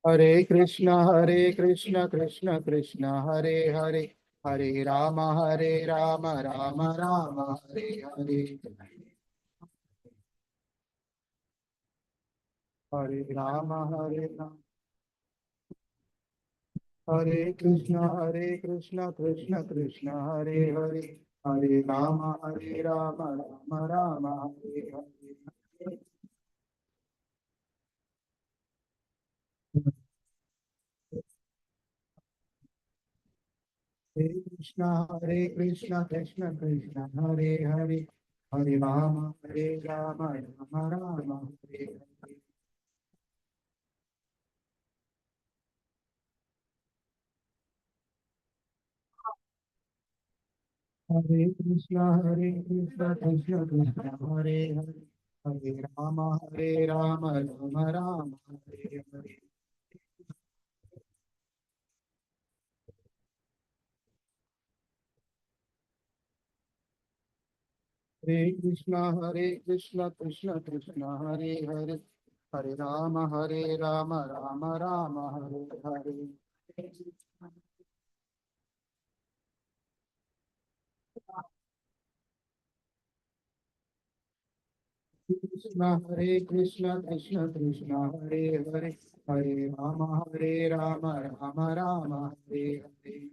Hare Krishna, Krishna Krishna, Hare Hare, Hare Rama, Rama Rama, Hare Hare, Hare Rama, Hare Krishna, Krishna Krishna, Hare Hare, Hare Rama, Rama Rama, Hare Hare. Hare Krishna, Krishna Krishna, Hare Hare, Hare Rama, Rama Rama, Hare Hare. Hare Krishna, Krishna Krishna, Hare Hare, Hare Rama Rama, Hare Hare. Krishna, Krishna Krishna, Hare Hare, Hare Rama Rama, Hare Hare. Krishna, Krishna Krishna, Hare Hare, Hare Rama Rama, Hare Hare.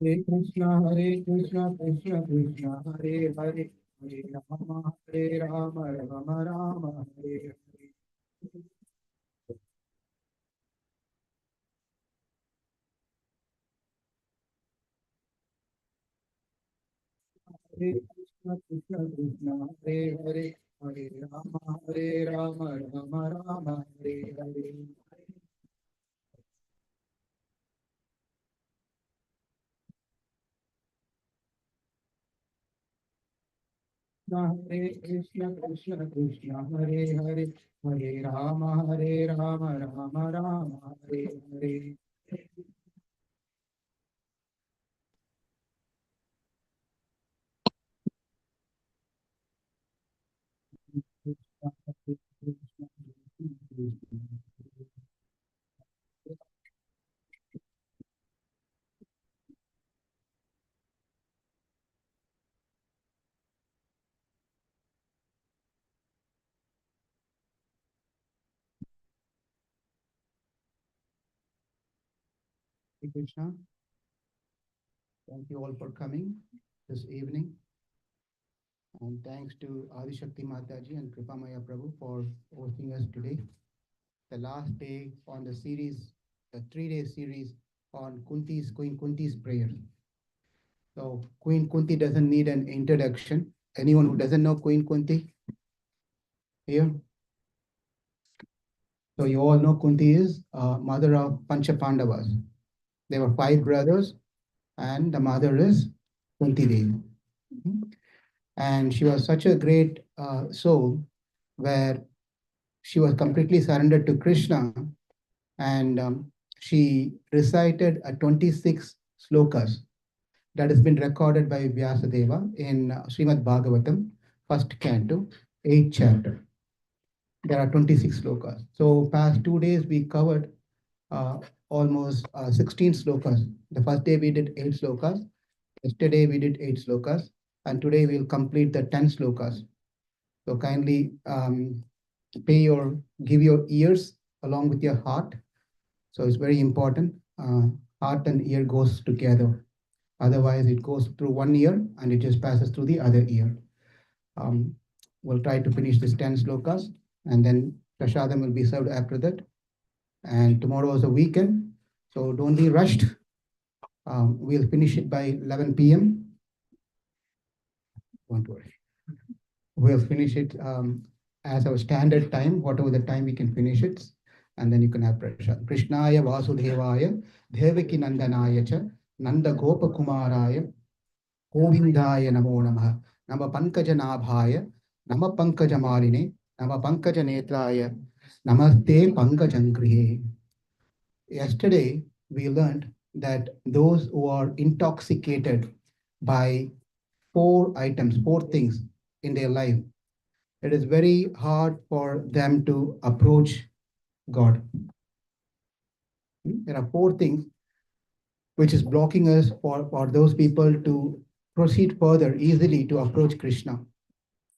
Krishna, Krishna Krishna, Hare Hare, Hare Rama Rama, Hare Hare. Krishna, Krishna, Hare Hare, Hare Rama Rama, Hare Hare. Krishna, Krishna Krishna, Hare Hare, Hare Rama Rama, Hare Hare. Krishna, thank you all for coming this evening. And thanks to Adi Shakti Mataji and Kripamaya Prabhu for hosting us today. The last day on the series, the 3-day series on Queen Kunti's prayer. So Queen Kunti doesn't need an introduction. Anyone who doesn't know Queen Kunti here? So you all know Kunti is mother of Pancha Pandavas. There were 5 brothers, and the mother is Kunti Devi. And she was such a great soul where she was completely surrendered to Krishna, and she recited 26 slokas that has been recorded by Vyasadeva in Srimad Bhagavatam, first canto, 8th chapter. There are 26 slokas. So past 2 days we covered uh, almost 16 slokas. The first day we did 8 slokas. Yesterday we did 8 slokas, and today we'll complete the 10 slokas. So kindly give your ears along with your heart. So it's very important. Heart and ear goes together. Otherwise, it goes through one ear and it just passes through the other ear. Um, we'll try to finish this 10 slokas, and then prashadam will be served after that. And tomorrow is a weekend, so don't be rushed. We'll finish it by 11 p.m. Don't worry. We'll finish it as our standard time, whatever the time we can finish it. And then you can have prashad. Krishnaya Vasudevaya, Devaki Nandanaya cha, Nanda Gopa Kumaraya, Govindaya Namo Namaha, Nama Pankaja Nabhaya, Nama Pankaja Marine, Nama Pankaja Netraya, Namaste Pankajangrihe. Yesterday, we learned that those who are intoxicated by four items, four things in their life, it is very hard for them to approach God. There are four things which is blocking us for those people to proceed further easily to approach Krishna.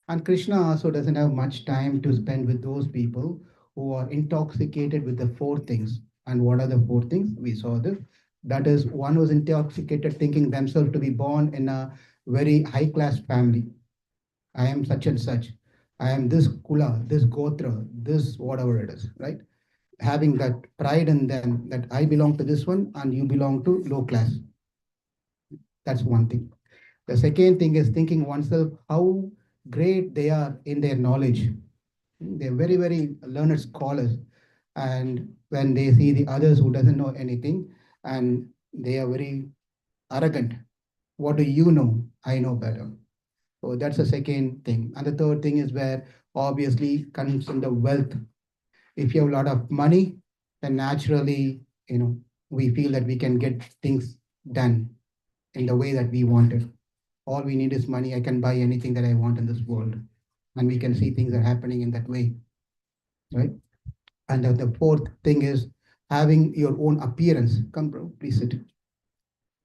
And Krishna also doesn't have much time to spend with those people who are intoxicated with the four things. And what are the four things? We saw this. That is, one was intoxicated thinking themselves to be born in a very high class family. I am such and such. I am this kula, this gotra, this whatever it is, right? Having that pride in them that I belong to this one and you belong to low class. That's one thing. The second thing is thinking oneself how great they are in their knowledge. They're very, very learned scholars. And when they see the others who doesn't know anything, and they are very arrogant. What do you know? I know better. So that's the second thing. And the third thing is where obviously comes in the wealth. If you have a lot of money, then naturally, we feel that we can get things done in the way that we want it. All we need is money. I can buy anything that I want in this world. And we can see things are happening in that way, right? And the fourth thing is having your own appearance. Come, bro, please sit.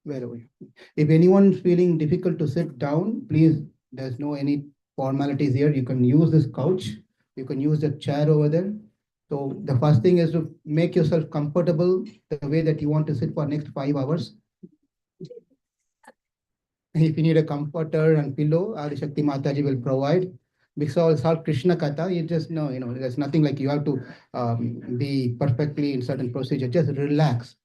Where are you? If anyone's feeling difficult to sit down, please, there's no any formalities here. You can use this couch. You can use the chair over there. So the first thing is to make yourself comfortable the way that you want to sit for next 5 hours. If you need a comforter and pillow, Adi Shakti Mataji will provide. Because it's all Krishna Katha, you just know, there's nothing like you have to be perfectly in certain procedure. Just relax.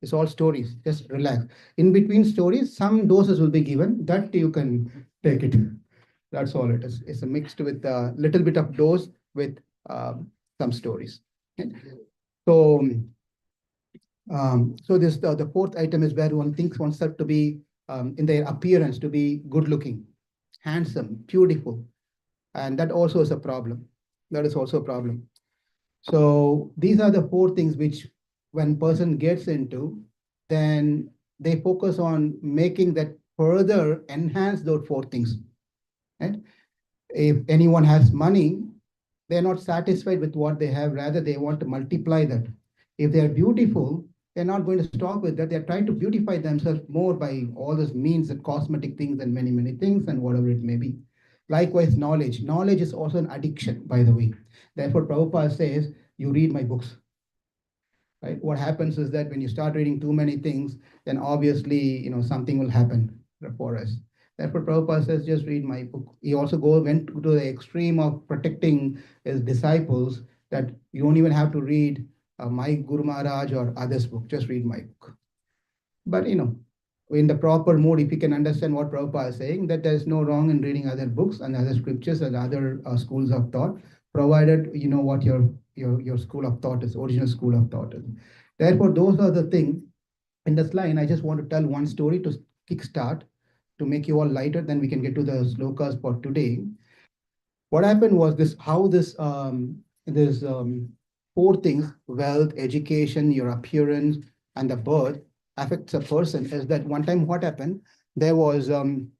It's all stories. Just relax. In between stories, some doses will be given that you can take it. That's all it is. It's a mixed with a little bit of dose with some stories. Okay. So, so this the fourth item is where one thinks oneself to be in their appearance to be good looking, handsome, beautiful, and that also is a problem. That is also a problem. So these are the four things which when person gets into, then they focus on making that further enhance those four things. Right? If anyone has money, they're not satisfied with what they have, rather they want to multiply that. If they are beautiful, they're not going to stop with that. They're trying to beautify themselves more by all those means and cosmetic things and many, many things and whatever it may be. Likewise, knowledge. Knowledge is also an addiction, by the way. Therefore, Prabhupada says, you read my books. Right? What happens is that when you start reading too many things, then obviously, something will happen for us. Therefore, Prabhupada says, just read my book. He also went to the extreme of protecting his disciples that you don't even have to read my Guru Maharaj or others' book. Just read my book. But, in the proper mood, if you can understand what Prabhupada is saying, that there's no wrong in reading other books and other scriptures and other schools of thought, provided you know what your school of thought is, original school of thought is. Therefore, those are the things. In this line, I just want to tell one story to kickstart, to make you all lighter, then we can get to the slokas for today. What happened was this, how this four things, wealth, education, your appearance, and the birth affects a person is that one time what happened, there was Sripad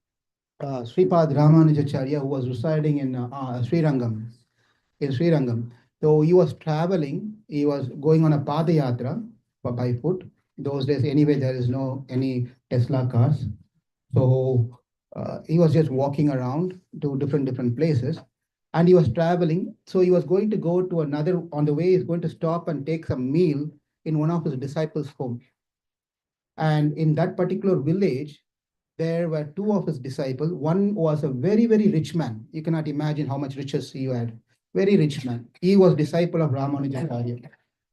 Ramanujacharya who was residing in Srirangam, in Srirangam. So he was traveling, he was going on a Padayatra by foot. Those days, anyway, there is no any Tesla cars. So he was just walking around to different places, and he was traveling. So he was going to go to another. On the way, he's going to stop and take some meal in one of his disciples' home. And in that particular village, there were two of his disciples. One was a very, very rich man. You cannot imagine how much riches he had. Very rich man. He was disciple of Ramanujacharya.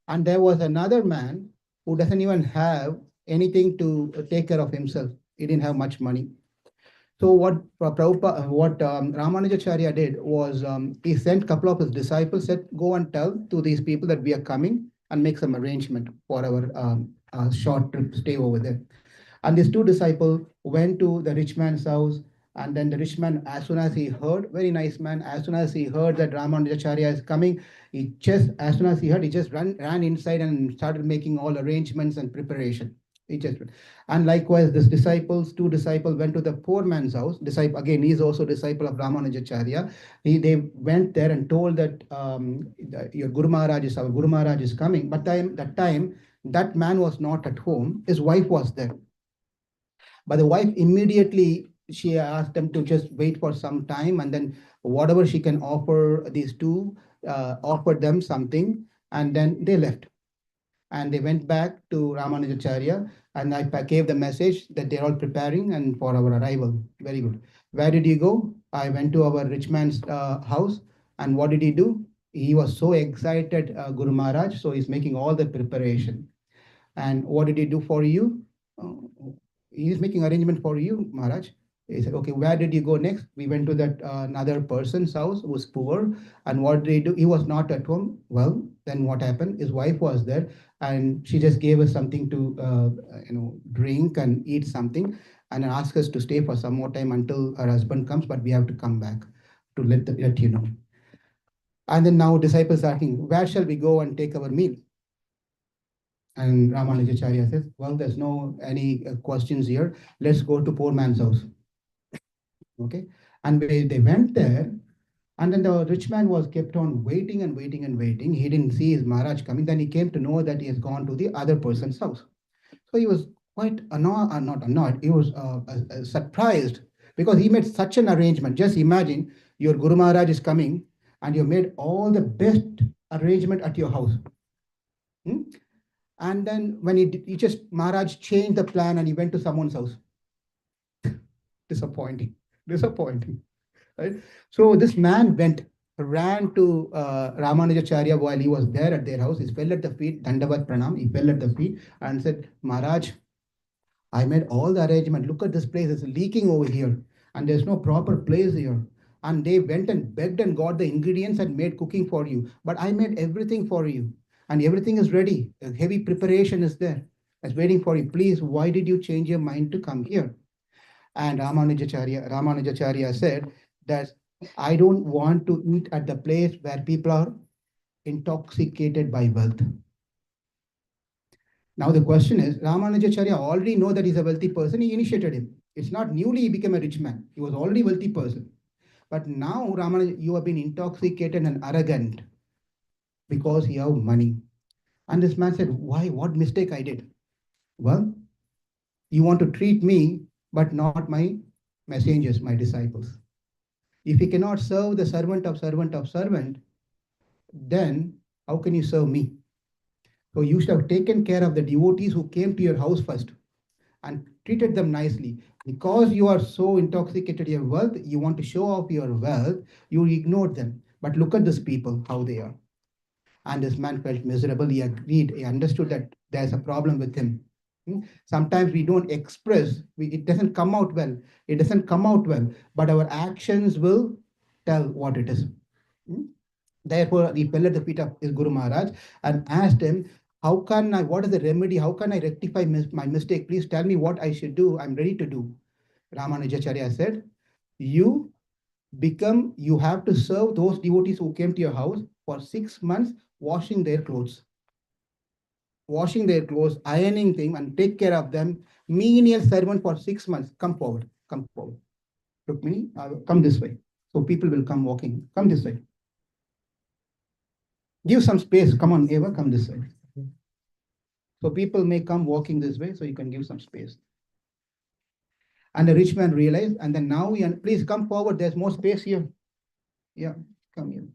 And there was another man who doesn't even have anything to take care of himself. He didn't have much money. So what Ramanujacharya did was he sent a couple of his disciples, said, go and tell to these people that we are coming and make some arrangement for our short trip stay over there. And these two disciples went to the rich man's house And then the rich man, as soon as he heard, very nice man, as soon as he heard that Ramanujacharya is coming, as soon as he heard, he just ran inside and started making all arrangements and preparation. He just, and likewise, this disciples, two disciples went to the poor man's house. Disciple, again, he's also disciple of Ramanujacharya. They went there and told that your Guru Maharaj is, our Guru Maharaj is coming. But that time, that man was not at home. His wife was there. But the wife immediately, she asked them to just wait for some time, and then whatever she can offer these two, offered them something, and then they left. And they went back to Ramanujacharya, and I gave the message that they're all preparing and for our arrival. Very good. Where did you go? I went to our rich man's house, and what did he do? He was so excited, Guru Maharaj, so he's making all the preparation. And what did he do for you? He's making arrangement for you, Maharaj. He said, okay, where did you go next? We went to that another person's house who was poor. And what did he do? He was not at home. Well, then what happened? His wife was there, and she just gave us something to, drink and eat something, and asked us to stay for some more time until her husband comes. But we have to come back to let you know. And then now disciples are asking, where shall we go and take our meal? And Ramanujacharya says, well, there's no any questions here. Let's go to poor man's house. Okay. And they went there, and then the rich man was kept on waiting and waiting and waiting. He didn't see his Maharaj coming. Then he came to know that he has gone to the other person's house. So he was quite annoyed, not annoyed, he was surprised, because he made such an arrangement. Just imagine your Guru Maharaj is coming, and you made all the best arrangement at your house. Hmm? And then when he just, Maharaj changed the plan and he went to someone's house. Disappointing, disappointing, right? So this man ran to Ramanujacharya while he was there at their house. He fell at the feet, Dandavat Pranam. He fell at the feet and said, Maharaj, I made all the arrangement. Look at this place, it's leaking over here, and there's no proper place here. And they went and begged and got the ingredients and made cooking for you. But I made everything for you, and everything is ready. A heavy preparation is there. It's waiting for you. Please, why did you change your mind to come here? And Ramanujacharya said that I don't want to eat at the place where people are intoxicated by wealth. Now the question is, Ramanujacharya already know that he's a wealthy person. He initiated him. It's not newly he became a rich man. He was already a wealthy person. But now, Ramanuja, you have been intoxicated and arrogant because you have money. And this man said, why? What mistake I did? Well, you want to treat me, but not my messengers, my disciples. If you cannot serve the servant of servant of servant, then how can you serve me? So you should have taken care of the devotees who came to your house first and treated them nicely. Because you are so intoxicated your wealth, you want to show off your wealth, you ignored them. But look at these people, how they are. And this man felt miserable. He agreed. He understood that there's a problem with him. Sometimes we don't express, it doesn't come out well. It doesn't come out well, but our actions will tell what it is. Hmm? Therefore, he fell at the feet of his Guru Maharaj and asked him, what is the remedy? How can I rectify my mistake? Please tell me what I should do. I'm ready to do. Ramanujacharya said, you have to serve those devotees who came to your house for 6 months, washing their clothes, ironing them, and take care of them. Menial servant for 6 months. Come forward. Come forward. Rukmini, come this way. So people will come walking. Come this way. Give some space. Come on, Eva, come this way. So people may come walking this way, so you can give some space. And the rich man realized, and then now, please come forward. There's more space here. Yeah, come here.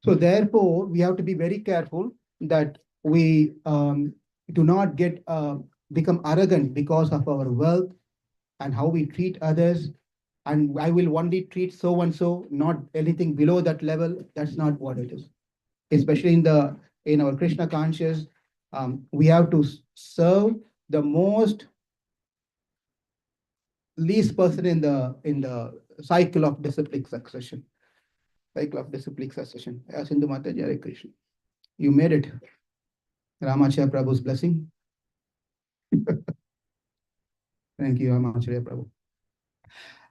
So therefore, we have to be very careful that we do not become arrogant because of our wealth and how we treat others. And I will only treat so and so, not anything below that level. That's not what it is. Especially in our Krishna conscious, we have to serve the most least person in the cycle of disciplic succession. Cycle of disciplic succession. Sindhu Mata Jai Krishna. You made it. Ramacharya Prabhu's blessing. Thank you, Amacharya Prabhu.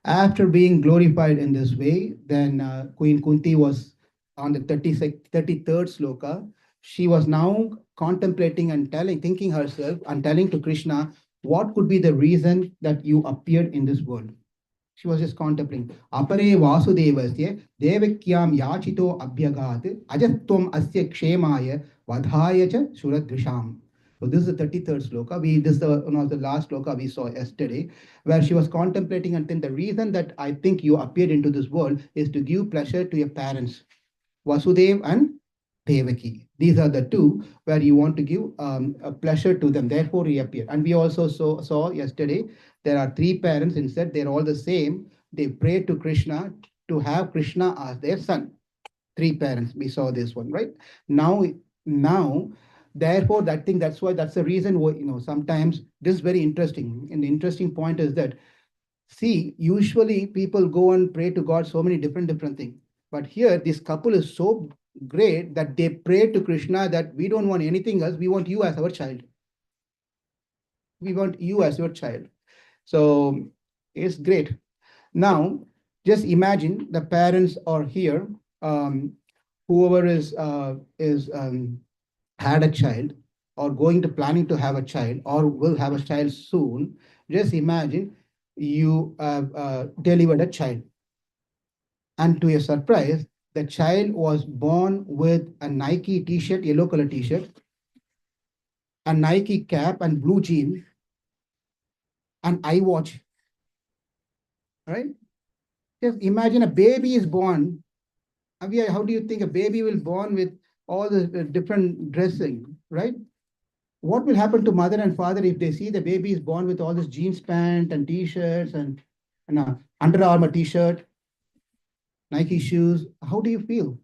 After being glorified in this way, then Queen Kunti was on the 33rd sloka. She was now contemplating and telling, thinking herself and telling to Krishna, what could be the reason that you appeared in this world? She was just contemplating. Apare Vasudevasya Devakyam Yachito Abhyagat Ajatvam Asya Kshemaya Vadhaya cha Suradrisham. So this is the 33rd sloka. This is the one of the last sloka we saw yesterday, where she was contemplating and then the reason that I think you appeared into this world is to give pleasure to your parents, Vasudev and Devaki. These are the two where you want to give a pleasure to them. Therefore, he appeared. And we also saw yesterday there are three parents. Instead, they're all the same. They pray to Krishna to have Krishna as their son. Three parents. We saw this one, right? Now, therefore, that's why that's the reason why sometimes this is very interesting. And the interesting point is that see, usually people go and pray to God so many different things. But here, this couple is so great that they pray to Krishna that we don't want anything else. We want you as our child. We want you as your child. So it's great. Now, just imagine the parents are here. Whoever is had a child or going to planning to have a child or will have a child soon. Just imagine you have delivered a child, and to your surprise, the child was born with a Nike T-shirt, yellow color T-shirt, a Nike cap and blue jeans, an iWatch. Right? Just imagine a baby is born. How do you think a baby will born with all the different dressing, right? What will happen to mother and father if they see the baby is born with all this jeans pant and T-shirts and Under Armour T-shirt, Nike shoes? How do you feel?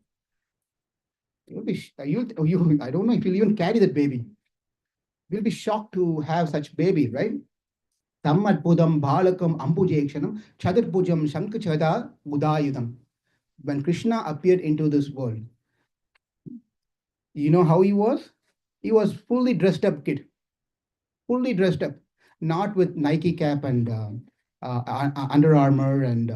You'll be you. I don't know if you'll even carry that baby. We'll be shocked to have such baby, right? Tammadbudam Bhalakam Ambujekshanam Chaturpujam Shankachada Budayudam. When Krishna appeared into this world, you know how he was? He was fully dressed up kid, fully dressed up, not with Nike cap and Under Armour and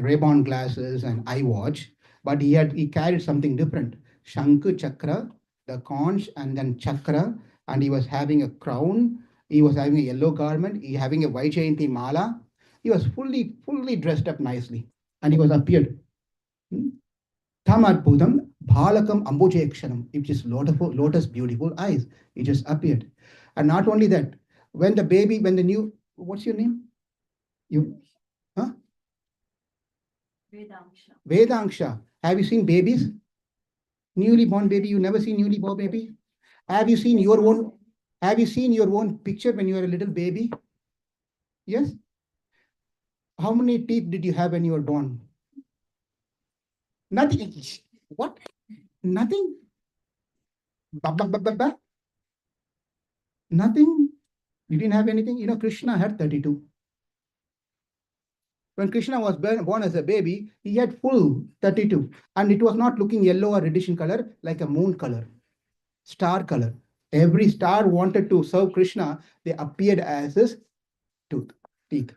Ray-Ban glasses and iWatch, but he carried something different. Shankh Chakra, the conch, and then Chakra, and he was having a crown. He was having a yellow garment. He having a Vaijayanti mala. He was fully dressed up nicely, and he was appeared. Hmm? Tamadbudam Bhalakam Ambujekshanam, which is lotus beautiful eyes. It just appeared. And not only that, when the new, what's your name? You, huh? Vedanksha. Have you seen babies? Newly born baby, you never seen newly born baby? Have you seen your own, have you seen your own picture when you were a little baby? Yes? How many teeth did you have when you were born? Nothing. What? Nothing. Ba, ba, ba, ba, ba. Nothing. You didn't have anything. Krishna had 32. When Krishna was born as a baby, he had full 32. And it was not looking yellow or reddish in color, like a moon color, star color. Every star wanted to serve Krishna. They appeared as his teeth,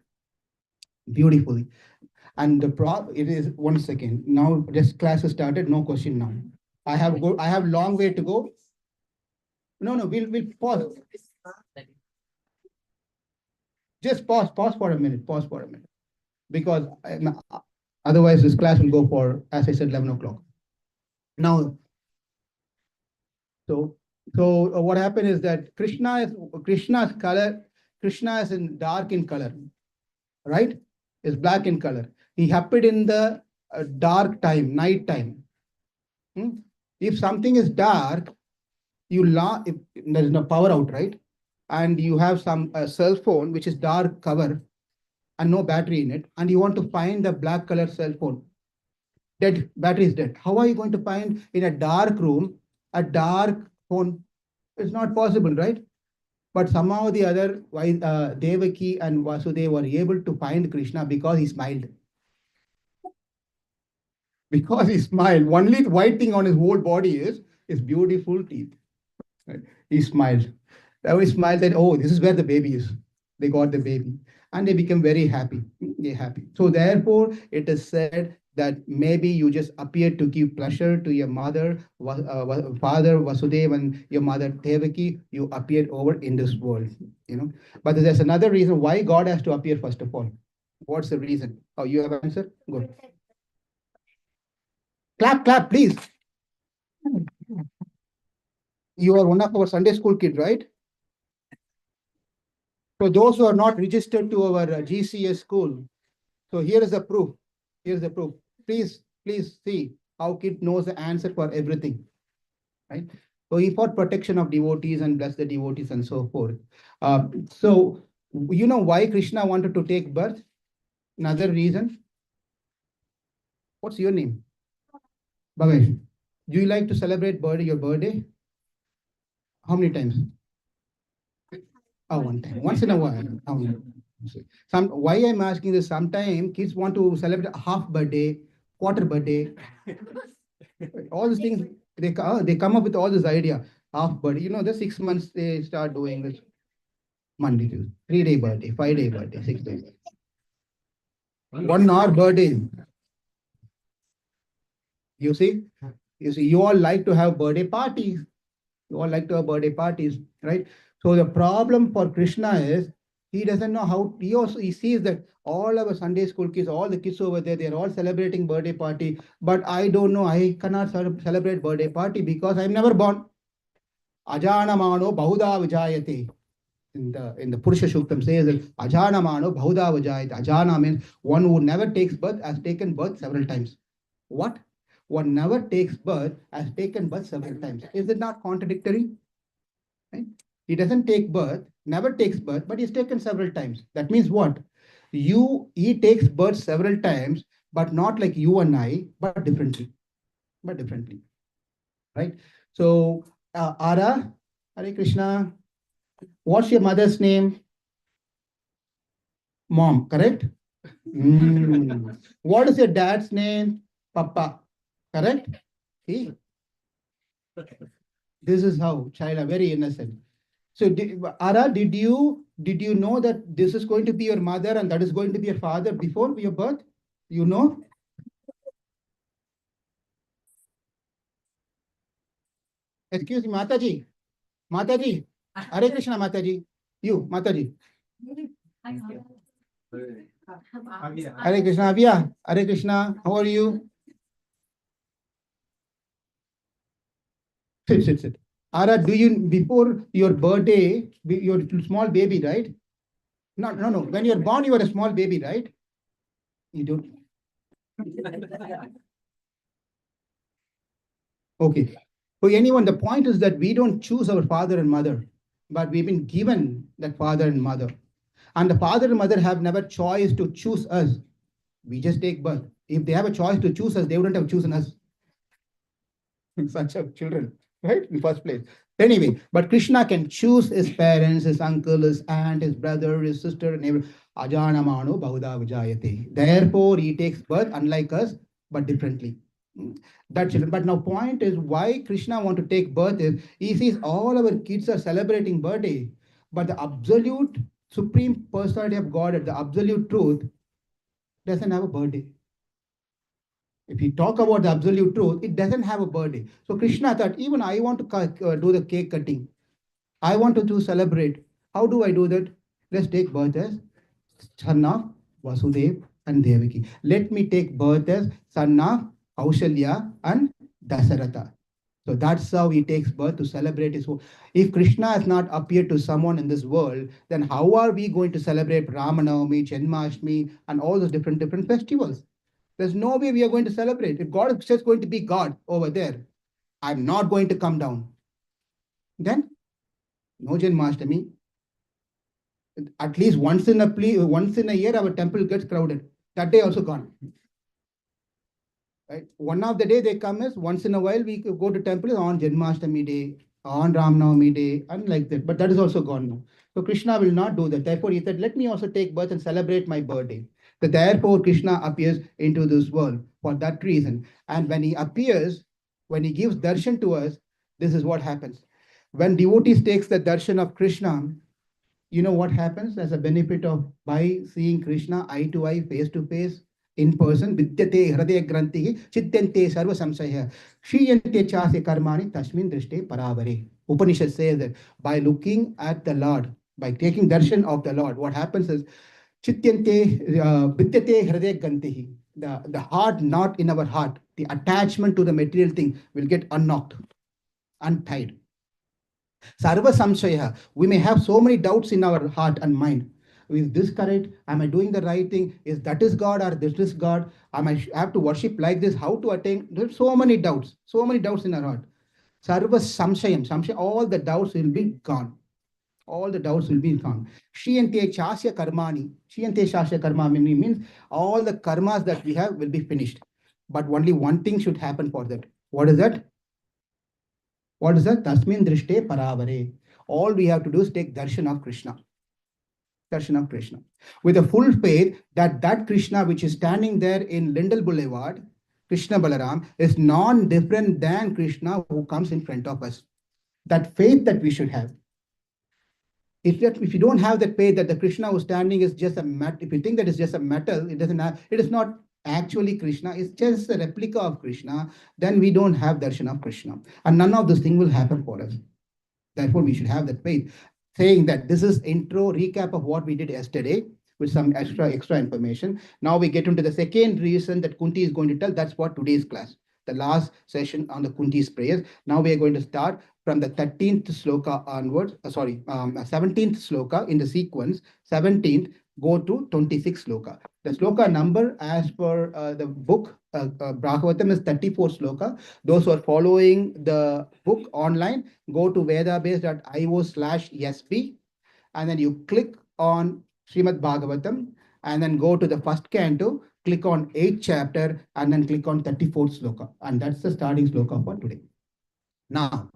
beautifully. And it is 1 second. Now, just class has started. No question now. I have long way to go. No, we'll pause. Just pause for a minute. Pause for a minute. Because otherwise this class will go for, as I said, 11 o'clock. Now, so what happened is that Krishna's color, Krishna is dark in color, right? Is black in color. He appeared in the dark time, night time. If something is dark, if there is no power out, right? And you have some cell phone which is dark cover and no battery in it, and you want to find the black color cell phone, dead, battery is dead. How are you going to find in a dark room a dark phone? It's not possible, right? But somehow the other, Devaki and Vasudeva were able to find Krishna because he smiled. Because he smiled. Only the white thing on his whole body is his beautiful teeth. Right? He smiled. Now he smiled that, oh, this is where the baby is. They got the baby and they become very happy. They're happy. So therefore, it is said that maybe you just appear to give pleasure to your mother, father Vasudev, and your mother Devaki. You appeared over in this world, you know. But there's another reason why God has to appear first of all. What's the reason? Oh, you have answer? Good. Clap, clap, please. You are one of our Sunday school kids, right? So those who are not registered to our GCS school, so here is the proof. Here's the proof. Please see how kid knows the answer for everything, right? So he fought protection of devotees and bless the devotees and so forth. So you know why Krishna wanted to take birth? Another reason. What's your name? Bhavesh. Do you like to celebrate your birthday? How many times? Oh, one time. Once in a while. Oh, some why I'm asking this, sometimes kids want to celebrate a half birthday, quarter birthday, all these things. They come up with all this idea. Half birthday. You know, the 6 months they start doing this. Monday, Tuesday, 3 day birthday, 5 day birthday, 6 days. 1 hour birthday. You see, you all like to have birthday parties. You all like to have birthday parties, right? So the problem for Krishna is he doesn't know how. He sees that all our Sunday school kids, all the kids over there, they're all celebrating birthday party. But I don't know. I cannot celebrate birthday party because I'm never born. Ajana mano bahuda vijayate. In the Purusha Shuktam says that Ajana mano bahuda vijayate. Ajana means one who never takes birth has taken birth several times. What? One never takes birth has taken birth several times. Is it not contradictory? Right? He doesn't take birth, never takes birth, but he's taken several times. That means what? He takes birth several times, but not like you and I, but differently. But differently. Right? So, Ara, Hare Krishna, what's your mother's name? Mom, correct? Mm. What is your dad's name? Papa, correct? See, this is how child are very innocent. So, Ara, did you know that this is going to be your mother and that is going to be your father before your birth? You know? Excuse me, Mataji. Mataji. Hare Krishna, Mataji. You, Mataji. Hare Krishna, Avya. Hare Krishna. How are you? Sit, sit, sit. Ara, do you before your birthday, you're a small baby, right? No, no, no. When you're born, you are a small baby, right? You don't. Okay. For anyone, the point is that we don't choose our father and mother, but we've been given that father and mother. And the father and mother have never choice to choose us. We just take birth. If they have a choice to choose us, they wouldn't have chosen us. Such a children, right? In first place. Anyway, but Krishna can choose his parents, his uncle, his aunt, his brother, his sister, and everyone. Ajana mano bahuda vijayate. Therefore, he takes birth unlike us, but differently. That children. But now, point is why Krishna want to take birth is he sees all our kids are celebrating birthday, but the absolute supreme personality of God, the absolute truth, doesn't have a birthday. If we talk about the absolute truth, it doesn't have a birthday. So Krishna thought, even I want to do the cake cutting. I want to celebrate. How do I do that? Let's take birth as son of Vasudev and Devaki. Let me take birth as son of Kaushalya and Dasaratha. So that's how he takes birth to celebrate his. If Krishna has not appeared to someone in this world, then how are we going to celebrate Ramanavami, Janmashtami, and all those different festivals? There's no way we are going to celebrate. If God is just going to be God over there, I'm not going to come down. Then no Janmashtami. At least once in a year, our temple gets crowded. That day also gone. Right? One of the day they come is once in a while we go to temple on Janmashtami day, on Ram Navami day, and like that. But that is also gone now. So Krishna will not do that. Therefore, he said, let me also take birth and celebrate my birthday. So therefore, Krishna appears into this world for that reason. And when he appears, when he gives darshan to us, this is what happens. When devotees takes the darshan of Krishna, You know what happens as a benefit of by seeing Krishna eye to eye, face to face, in person? Vidyate hridaya grantihi chityante sarva samsaya shiyante chasya karmani tasmin drishte paravare. Upanishad says that by looking at the Lord, by taking darshan of the Lord, what happens is chityante vidyate hridaya grantihi. The heart knot in our heart, the attachment to the material thing will get unknocked, untied. Sarva samshaya. We may have so many doubts in our heart and mind. Is this correct? Am I doing the right thing? Is that is God or this is God? Am I have to worship like this? How to attain? There's so many doubts in our heart. Sarva samshayam, samshaya, all the doubts will be gone. All the doubts will be gone. Shiyante chasya karmani. Shiyante chasya karma means all the karmas that we have will be finished. But only one thing should happen for that. What is that? What is that? Tasmin drishte paravare. All we have to do is take darshan of Krishna. Darshan of Krishna. With a full faith that that Krishna which is standing there in Lindell Boulevard, Krishna Balaram, is non-different than Krishna who comes in front of us. That faith that we should have. If you don't have that faith that the Krishna who's standing is just a mat, if you think that it's just a metal, it doesn't have, it is not actually Krishna, it's just a replica of Krishna, then we don't have darshan of Krishna. And none of this thing will happen for us. Therefore, we should have that faith. Saying that this is intro recap of what we did yesterday with some extra information. Now we get into the second reason that Kunti is going to tell. That's what today's class, the last session on the Kunti's prayers. Now we are going to start from the 13th sloka onwards. 17th sloka in the sequence. 17th go to 26th sloka. The sloka number as per the book Bhagavatam is 34 sloka. Those who are following the book online, go to vedabase.io/sb and then you click on Srimad Bhagavatam and then go to the first canto, click on 8th chapter and then click on 34th sloka. And that's the starting sloka for today. Now,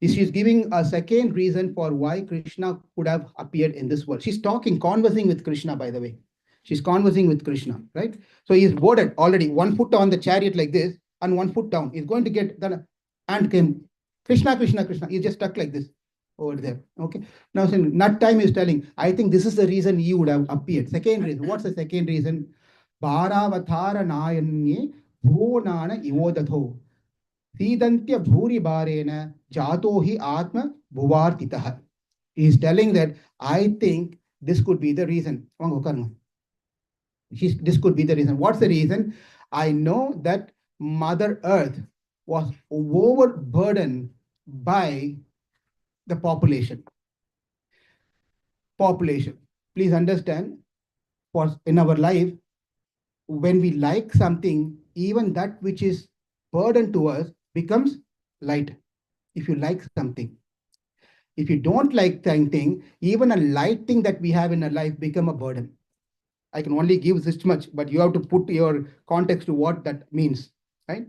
she's giving a second reason for why Krishna could have appeared in this world. She's conversing with Krishna, by the way. She's conversing with Krishna, right? So he's boarded already, one foot on the chariot like this and one foot down. He's going to get the and came Krishna, Krishna, Krishna. He's just stuck like this over there. Okay. Now, not time is telling, I think this is the reason he would have appeared. Second reason. What's the second reason? Bharavatara Nayanye Bhunana Ivodatho. Sidantya Bhuri Barena Jato hi Atma Bhuvartitaha. He is telling that I think this could be the reason. This could be the reason. What's the reason? I know that Mother Earth was overburdened by the population. Population. Please understand, for in our life, when we like something, even that which is burden to us becomes light. If you like something, if you don't like something, even a light thing that we have in our life become a burden. I can only give this much, but you have to put your context to what that means, right?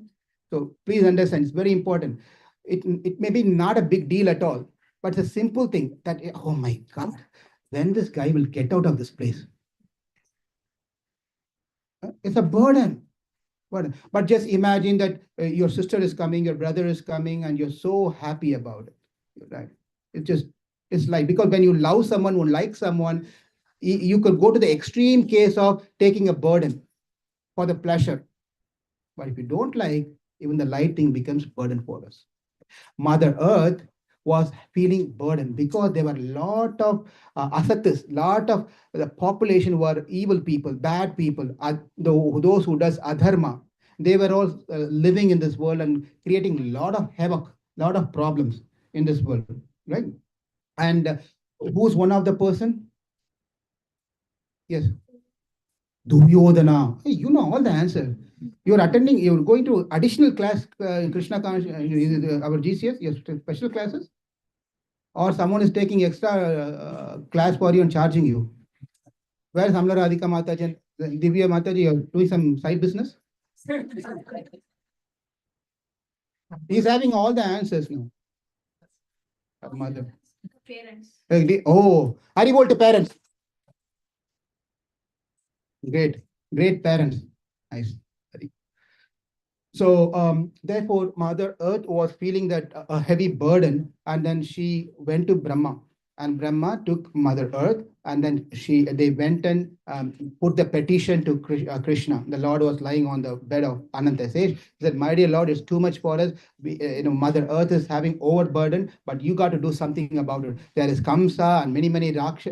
So please understand, it's very important. It may be not a big deal at all, but it's a simple thing that, oh my God, when this guy will get out of this place. It's a burden. But just imagine that your sister is coming, your brother is coming, and you're so happy about it, right? It's just, it's like, because when you love someone or like someone, you could go to the extreme case of taking a burden for the pleasure. But if you don't like, even the light thing becomes burden for us. Mother Earth was feeling burden because there were a lot of asatis, lot of the population were evil people, bad people, those who does adharma. They were all living in this world and creating a lot of havoc, lot of problems in this world, right? And who's one of the person? Yes, Duryodhana. Hey, you know all the answers. You're attending, you're going to additional class in Krishna, our GCS, your special classes, or someone is taking extra class for you and charging you. Where is Amla Radhika Mataji and Divya Mataji? You're doing some side business? He's having all the answers now. Mother. Parents. Oh, Haribol to parents. Great, great parents. Nice. So therefore, Mother Earth was feeling that a heavy burden, and then she went to Brahma. and Brahma took Mother Earth, and then they went and put the petition to Krishna. The Lord was lying on the bed of Ananta Sage. He said, "My dear Lord, it's too much for us. Mother Earth is having overburden, but you got to do something about it. There is Kamsa and many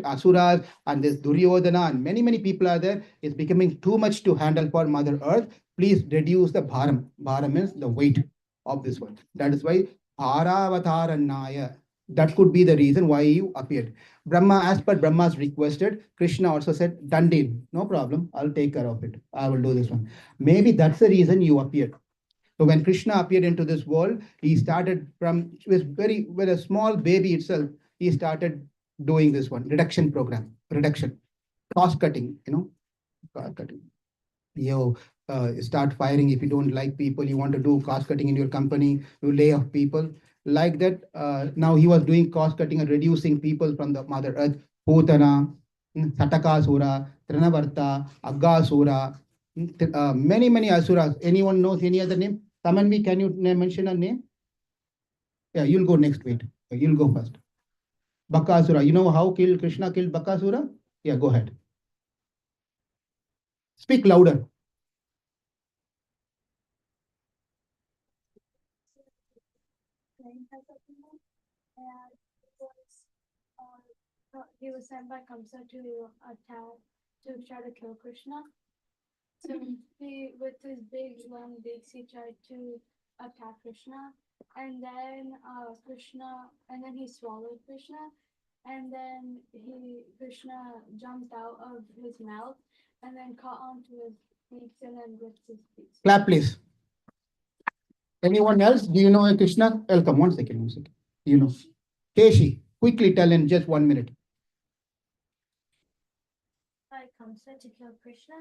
Asuras, and there's Duryodhana, and many people are there. It's becoming too much to handle for Mother Earth. Please reduce the bharam. Bharam means the weight of this one. That is why Bharavatarannaya. That could be the reason why you appeared. Brahma, as per Brahma's requested, Krishna also said, "Done deal, no problem. I'll take care of it. I will do this one." Maybe that's the reason you appeared. So when Krishna appeared into this world, he started from was very with a small baby itself. He started doing this one reduction program, reduction, cost cutting. Cost cutting. You start firing if you don't like people. You want to do cost cutting in your company. You lay off people like that. Now he was doing cost cutting and reducing people from the Mother Earth. Putana, Satakasura, Trinavarta, Aggasura, many asuras. Anyone knows any other name? Tamanvi, can you mention a name? Yeah, you'll go next. Wait, you'll go first. Bakasura. You know how Krishna killed Bakasura? Yeah, go ahead. Speak louder. He was sent by Kamsa to attack, to try to kill Krishna. So he, with his big long beaks, he tried to attack Krishna, and then he swallowed Krishna, and then Krishna jumped out of his mouth, and then caught onto his beaks, and then ripped his beaks. Clap, please. Anyone else? Do you know a Krishna? Welcome. 1 second. 1 second. You know. Keshi, quickly tell in just 1 minute. Kamsa to kill Krishna.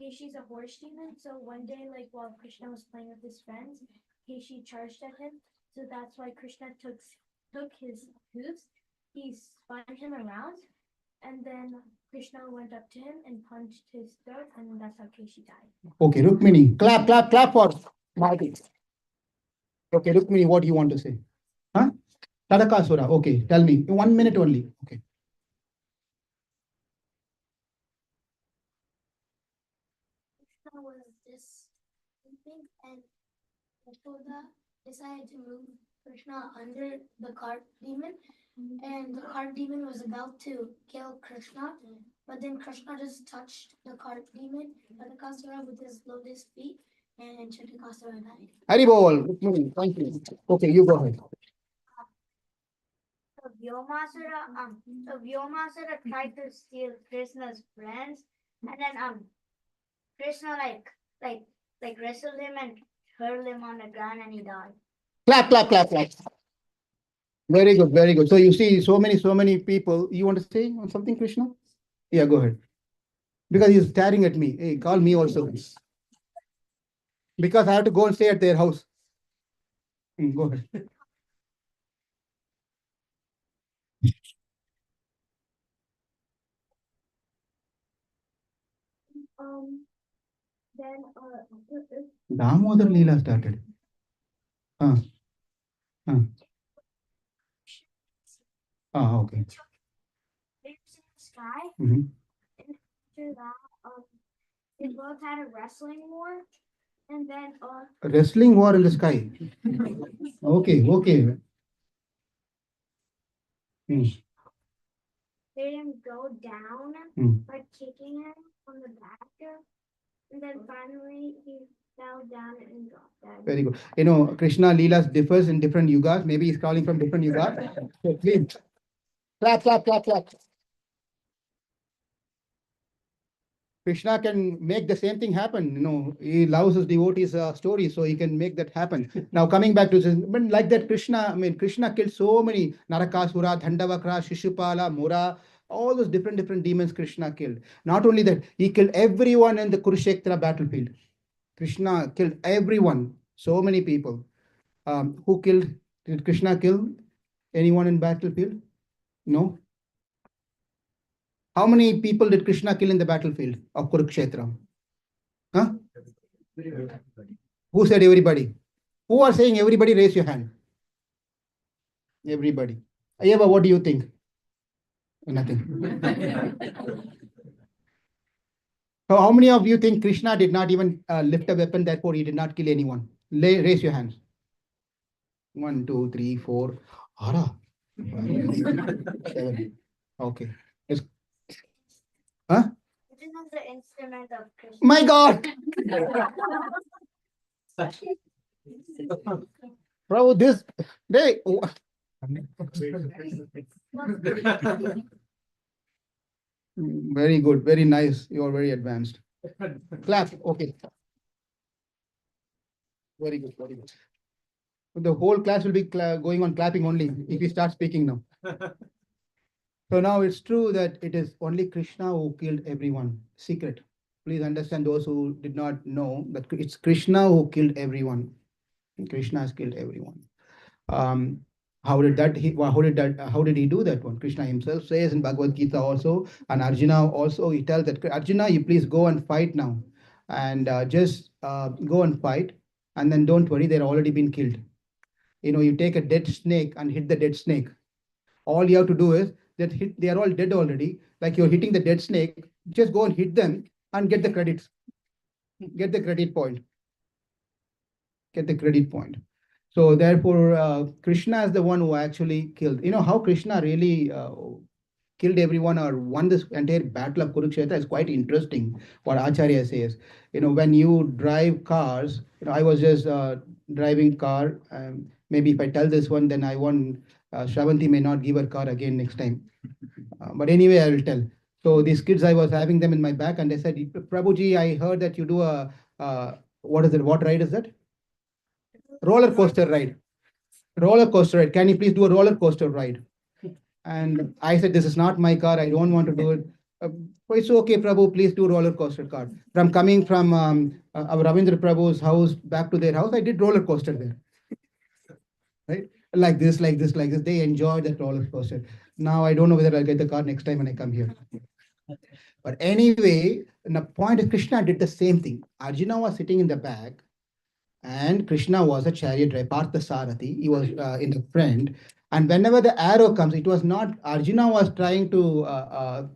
Keshi's a horse demon, so one day, like while Krishna was playing with his friends, Keshi charged at him. So that's why Krishna took his hoofs, he spun him around, and then Krishna went up to him and punched his throat, and that's how Keshi died. Okay, Rukmini, clap for Marty. Okay, Rukmini, what do you want to say? Huh? Tadakasura. Okay, tell me. 1 minute only. Okay. Krishna was this sleeping, and Yashoda decided to move Krishna under the cart demon, and the cart demon was about to kill Krishna, but then Krishna just touched the cart demon, Chatakasura, with his lotus feet, and Chatakasura died. Haribol, Rukmini, thank you. Okay, you go ahead. So Vyomasura tried to steal Krishna's friends, and then Krishna like wrestled him and hurled him on the ground, and he died. Clap. Very good, very good. So you see, so many people. You want to say on something, Krishna? Yeah, go ahead. Because he's staring at me. Hey, call me also. Because I have to go and stay at their house. Go ahead. Then Damodar Leela started. Uh, uh. Okay. there's in the sky, Mhm. and after that, they both had a wrestling war, and then Wrestling war in the sky. Okay. Hmm. they didn't go down Hmm. by kicking him on the back, and then finally he fell down and dropped dead. Very good. Krishna Leelas differs in different yugas. Maybe he's calling from different yugas. So please, clap. Krishna can make the same thing happen. He loves his devotees' story, so he can make that happen. Now, coming back to this, but like that, Krishna killed so many Narakasura, Dandavakra, Shishupala, Mura, all those different demons Krishna killed. Not only that, he killed everyone in the Kurukshetra battlefield. Krishna killed everyone, so many people. Who killed? Did Krishna kill anyone in battlefield? No. How many people did Krishna kill in the battlefield of Kurukshetra? Huh? Who said everybody? Who are saying everybody? Raise your hand. Everybody. Eva, what do you think? Nothing. So how many of you think Krishna did not even lift a weapon, therefore he did not kill anyone? Raise your hands. One, two, three, four. Ara. Seven. Okay. It's, huh? This is the instrument of Krishna. My God. Bro, this they very good, very nice. You are very advanced. Clap. Okay. Very good, very good. The whole class will be going on clapping only if we start speaking now. So now it's true that it is only Krishna who killed everyone. Secret. Please understand those who did not know that it's Krishna who killed everyone. Krishna has killed everyone. Um, how did he do that one? Krishna himself says in Bhagavad Gita also, and Arjuna also, he tells that Arjuna, you please go and fight now. And just go and fight, and then don't worry, they're already been killed. You take a dead snake and hit the dead snake. All you have to do is that they are all dead already. Like you're hitting the dead snake, just go and hit them and get the credits, get the credit point, get the credit point. So therefore, Krishna is the one who actually killed. How Krishna really killed everyone or won this entire battle of Kurukshetra is quite interesting. What Acharya says, when you drive cars, I was just driving car. Maybe if I tell this one, then I won't. Shravanti may not give her car again next time. But anyway, I will tell. So these kids, I was having them in my back, and they said, "Prabhuji, I heard that you do a what is it? What ride is that? Roller coaster ride. Roller coaster ride. Can you please do a roller coaster ride?" And I said, "This is not my car. I don't want to do it." "Oh, it's okay, Prabhu. Please do roller coaster car." From coming from our Ravindra Prabhu's house back to their house, I did roller coaster there. Right? Like this, like this, like this. They enjoyed that roller coaster. Now I don't know whether I'll get the car next time when I come here. But anyway, the point is Krishna did the same thing. Arjuna was sitting in the back, and Krishna was a chariot driver, Partha Sarathi. He was in the front. And whenever the arrow comes, it was not Arjuna was trying to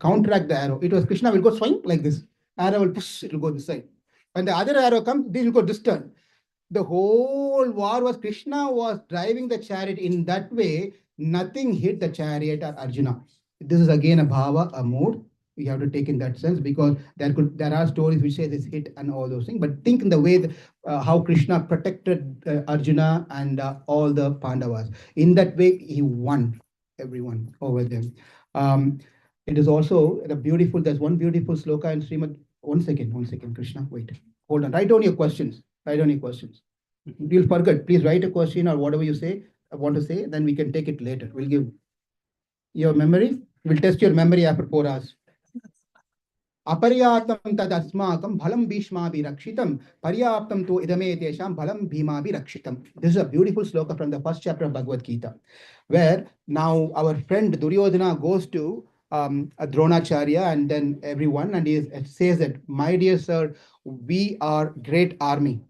counteract the arrow. It was Krishna will go swing like this. Arrow will push, it will go this side. When the other arrow comes, this will go this turn. The whole war was Krishna was driving the chariot in that way. Nothing hit the chariot or Arjuna. This is again a bhava, a mood. We have to take in that sense because there are stories which say this hit and all those things. But think in the way that, how Krishna protected Arjuna and all the Pandavas. In that way, he won everyone over them. Um, it is also the beautiful. There's one beautiful sloka in Srimad. One second, Krishna. Wait, hold on. Write down your questions. Write down your questions. You'll forget. Please write a question or whatever you say, want to say, then we can take it later. We'll give your memory. We'll test your memory after 4 hours. Aparyatam tadasmakam bhalam bhishmaభిరక్షితం paryaptam tu idame tesham bhalam bhimaభిరక్షితం. This is a beautiful sloka from the first chapter of Bhagavad Gita, where now our friend Duryodhana goes to Dronacharya and then everyone, and he says that, "My dear sir, we are great army,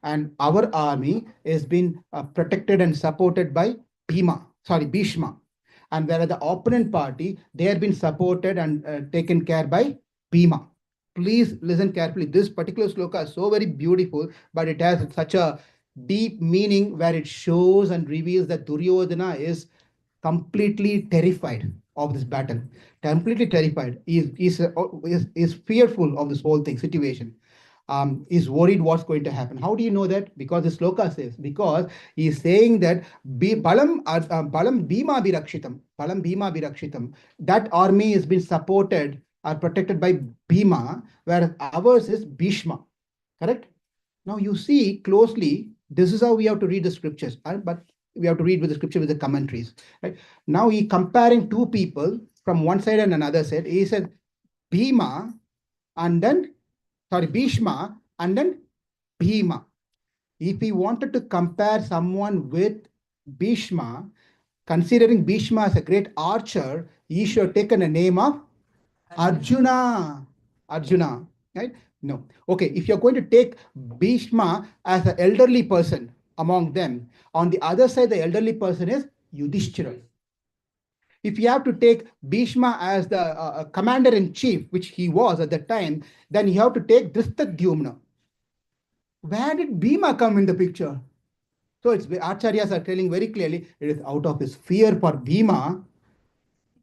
and our army has been protected and supported by Bhishma. And whereas the opponent party, they have been supported and taken care by Bhima." Please listen carefully. This particular sloka is so very beautiful, but it has such a deep meaning where it shows and reveals that Duryodhana is completely terrified of this battle, completely terrified. Is fearful of this whole thing situation, is worried what's going to happen. How do you know that? Because the sloka says, because he's saying that balam bhima birakshitam, balam bhima birakshitam. That army has been supported or protected by Bhima, whereas ours is Bhishma. Correct? Now you see closely, this is how we have to read the scriptures, but we have to read with the scripture with the commentaries. Right? Now he comparing two people from one side and another side. He said Bhima and then Bhishma and then Bhima. If he wanted to compare someone with Bhishma, considering Bhishma as a great archer, he should have taken a name of Arjuna. Arjuna, right? No. Okay, if you're going to take Bhishma as an elderly person among them, on the other side, the elderly person is Yudhishthira. If you have to take Bhishma as the commander in chief, which he was at that time, then you have to take Dhristadyumna. Where did Bhima come in the picture? So it's Acharyas are telling very clearly it is out of his fear for Bhima,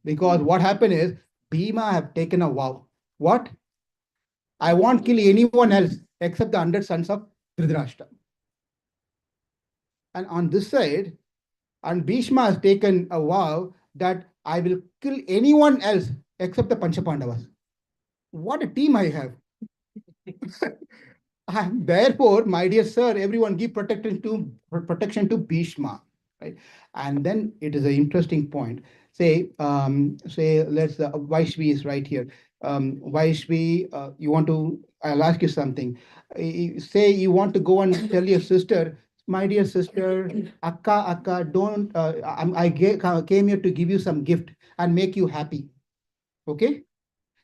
because what happened is Bhima have taken a vow. What? I won't kill anyone else except the 100 sons of Dhritarashtra. And on this side, and Bhishma has taken a vow that I will kill anyone else except the Panchapandavas. What a team I have. And therefore, my dear sir, everyone give protection to Bhishma, right? And then it is an interesting point. Say let's Vaishvi is right here. Vaishvi, you want to? I'll ask you something. Say you want to go and tell your sister, my dear sister, Akka, don't. Came here to give you some gift and make you happy. Okay?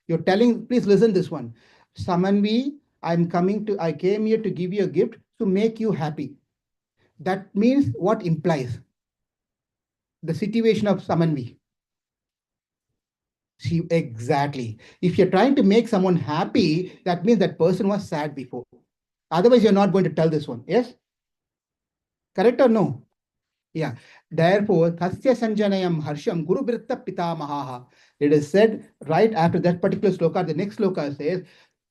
You're telling, please listen this one. Samanvi, I came here to give you a gift to make you happy. That means what implies? The situation of Samanvi. Exactly. If you're trying to make someone happy, that means that person was sad before. Otherwise, you're not going to tell this one. Yes? Correct or no? Yeah. Therefore, Tasya Sanjanayam Harsham Guru Vritta Pitamaha. It is said right after that particular sloka, the next sloka says,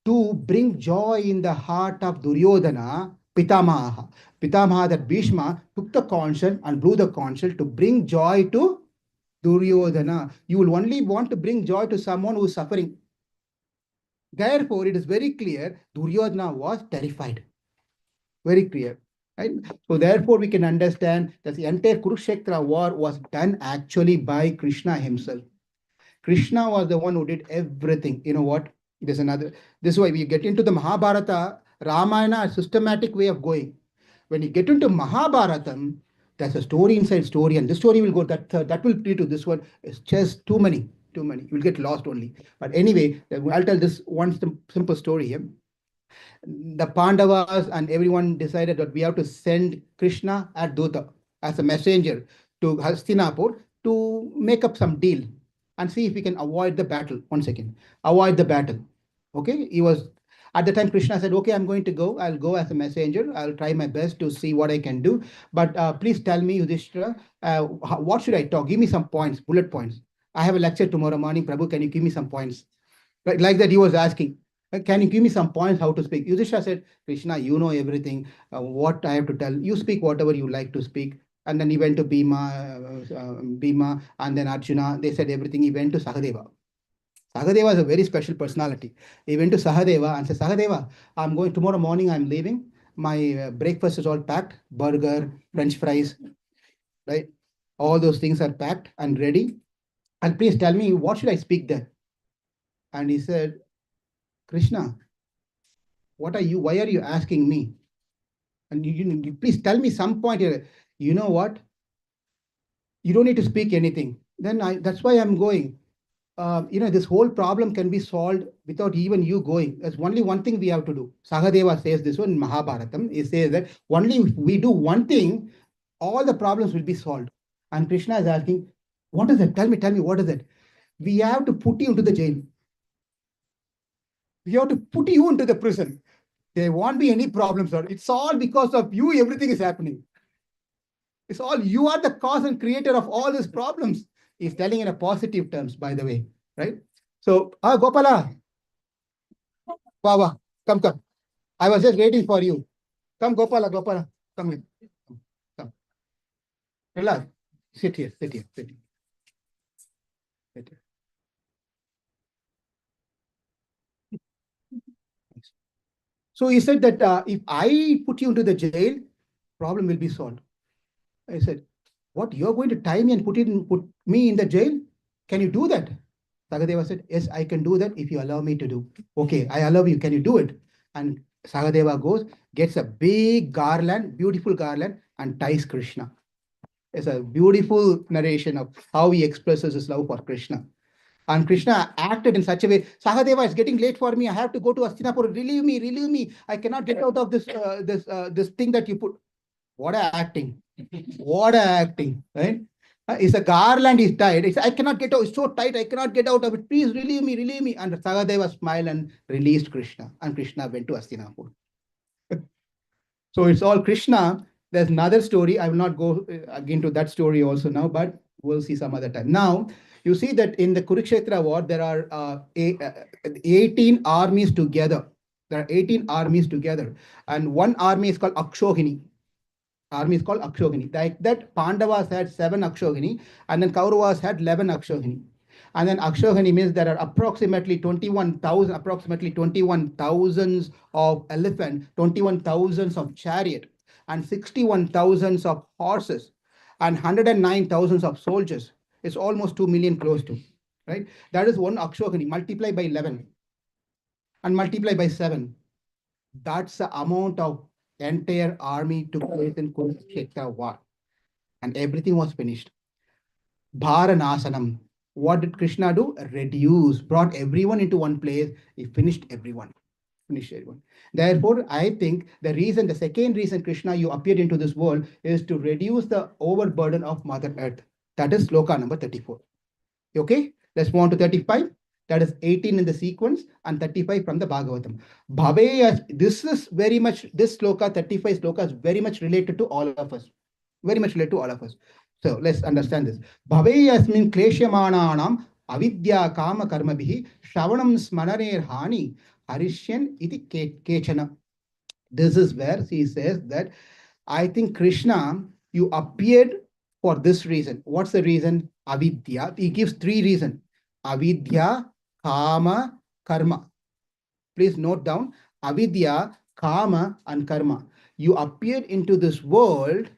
to bring joy in the heart of Duryodhana, Pitamaha. Pitamaha, that Bhishma took the counsel and blew the counsel to bring joy to Duryodhana. You will only want to bring joy to someone who is suffering. Therefore, it is very clear Duryodhana was terrified. Very clear. Right? So therefore, we can understand that the entire Kurukshetra war was done actually by Krishna himself. Krishna was the one who did everything. You know what? There's another. This is why we get into the Mahabharata, Ramayana, a systematic way of going. When you get into Mahabharatam, there's a story inside story, and this story will go that will lead to this one. It's just too many, too many. You'll get lost only. But anyway, I'll tell this one simple story here. The Pandavas and everyone decided that we have to send Krishna as Dutta, as a messenger to Hastinapur to make up some deal and see if we can avoid the battle. One second. Avoid the battle. Okay. He was at the time Krishna said, okay, I'm going to go. I'll go as a messenger. I'll try my best to see what I can do. But please tell me, Yudhishthira, what should I talk? Give me some points, bullet points. I have a lecture tomorrow morning. Prabhu, can you give me some points? Like that, he was asking. Can you give me some points how to speak? Yudhishthira said, Krishna, you know everything. What I have to tell, you speak whatever you like to speak. And then he went to Bhima, and then Arjuna. They said everything. He went to Sahadeva. Sahadeva is a very special personality. He went to Sahadeva and said, Sahadeva, I'm going tomorrow morning. I'm leaving. My breakfast is all packed. Burger, French fries, right? All those things are packed and ready. And please tell me, what should I speak there? And he said, Krishna, why are you asking me? And you please tell me some point here. You know what? You don't need to speak anything. That's why I'm going. This whole problem can be solved without even you going. There's only one thing we have to do. Sahadeva says this one in Mahabharatam. He says that only if we do one thing, all the problems will be solved. And Krishna is asking, what is it? Tell me, what is it? We have to put you into the jail. We have to put you into the prison. There won't be any problems, sir. It's all because of you, everything is happening. It's all you are the cause and creator of all these problems. He's telling in a positive terms, by the way, right? So, Gopala, Baba, come. I was just waiting for you. Come, Gopala, come here. Come. Relax. Sit here. Sit here. So he said that if I put you into the jail, problem will be solved. I said, what? You're going to tie me and put me in the jail? Can you do that? Sagadeva said, yes, I can do that if you allow me to do. Okay, I allow you. Can you do it? And Sagadeva goes, gets a big garland, beautiful garland, and ties Krishna. It's a beautiful narration of how he expresses his love for Krishna. And Krishna acted in such a way, Sahadeva, it's getting late for me. I have to go to Hastinapur. Relieve me. I cannot get out of this thing that you put. What a acting. What a acting, right? It's a garland is tied. It's, I cannot get out. It's so tight. I cannot get out of it. Please relieve me, relieve me. And Sagadeva smiled and released Krishna. And Krishna went to Hastinapur. So it's all Krishna. There's another story. I will not go again to that story also now, but we'll see some other time. Now, you see that in the Kurukshetra war, there are 18 armies together. There are 18 armies together. And one army is called Akshohini. Army is called Akshogini. Like that, Pandavas had 7 Akshogini, and then Kauravas had 11 Akshogini. And then Akshogini means there are approximately 21,000 of elephant, 21,000 of chariot, and 61,000 of horses, and 109,000 of soldiers. It's almost 2 million close to, right? That is one Akshogini, multiply by 11 and multiply by 7. That's the amount of entire army took place in Kurukshetra war, and everything was finished. Bharanasanam. What did Krishna do? Reduce, brought everyone into one place. He finished everyone. Finished everyone. Therefore, I think the second reason Krishna you appeared into this world is to reduce the overburden of Mother Earth. That is sloka number 34. Okay, let's move on to 35. That is 18 in the sequence and 35 from the Bhagavatam. Bhaveya, this is very much, this sloka, 35 sloka is very much related to all of us. Very much related to all of us. So let's understand this. Bhaveyasmin kleshyamananam avidya kama karmabhihi shravanam smananer hani harishyan iti kechana. This is where he says that I think Krishna, you appeared for this reason. What's the reason? Avidya. He gives 3 reasons. Avidya, Kama, Karma. Please note down Avidya, Kama, and Karma. You appeared into this world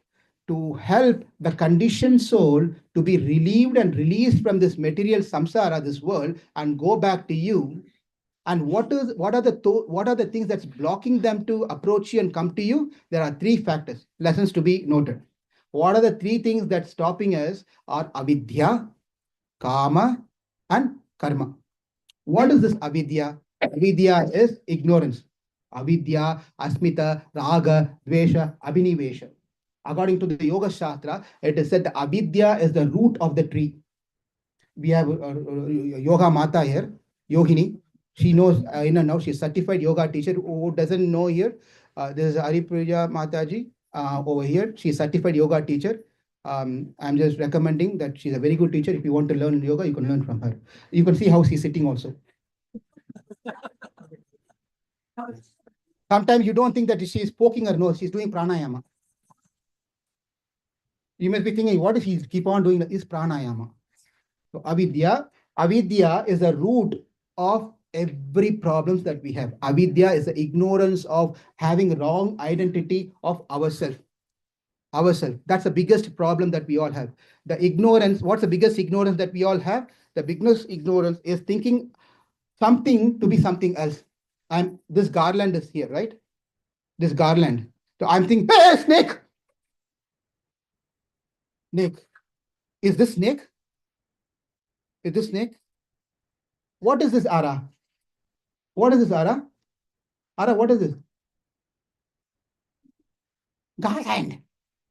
to help the conditioned soul to be relieved and released from this material samsara, this world, and go back to you. And what are the things that's blocking them to approach you and come to you? There are 3 factors, lessons to be noted. What are the 3 things that's stopping us? Are avidya, kama, and karma. What is this avidya? Avidya is ignorance. Avidya, asmita, raga, dvesha, abhinivesha. According to the Yoga Shastra, it is said that avidya is the root of the tree. We have Yoga Mata here, Yogini. She knows in and out. She's certified yoga teacher. Who doesn't know here? This is Haripriya Mataji over here. She's certified yoga teacher. I'm just recommending that she's a very good teacher. If you want to learn yoga, you can learn from her. You can see how she's sitting also. Sometimes you don't think that she's poking her nose. She's doing pranayama. You must be thinking, what if he keep on doing this pranayama? So avidya is the root of every problems that we have. Avidya is the ignorance of having wrong identity of ourselves. That's the biggest problem that we all have. The ignorance, what's the biggest ignorance that we all have? The biggest ignorance is thinking something to be something else. And this garland is here, right? This garland. So I'm thinking, hey, snake! Snake. Is this snake? Is this snake? What is this Ara? What is this Ara? Ara, what is this? Garland.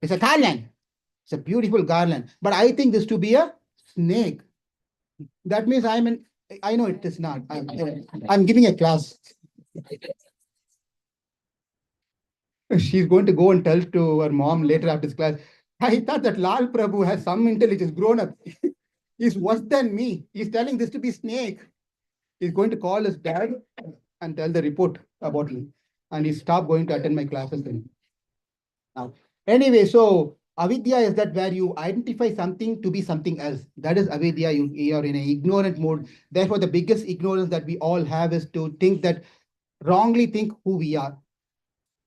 It's a garland. It's a beautiful garland. But I think this to be a snake. That means I know it is not. I'm giving a class. She's going to go and tell to her mom later after this class. I thought that Lal Prabhu has some intelligence, grown up. He's worse than me. He's telling this to be snake. He's going to call his dad and tell the report about me. And he stopped going to attend my classes then. Now, anyway, so avidya is that where you identify something to be something else. That is avidya. You are in an ignorant mode. Therefore, the biggest ignorance that we all have is to think that wrongly think who we are.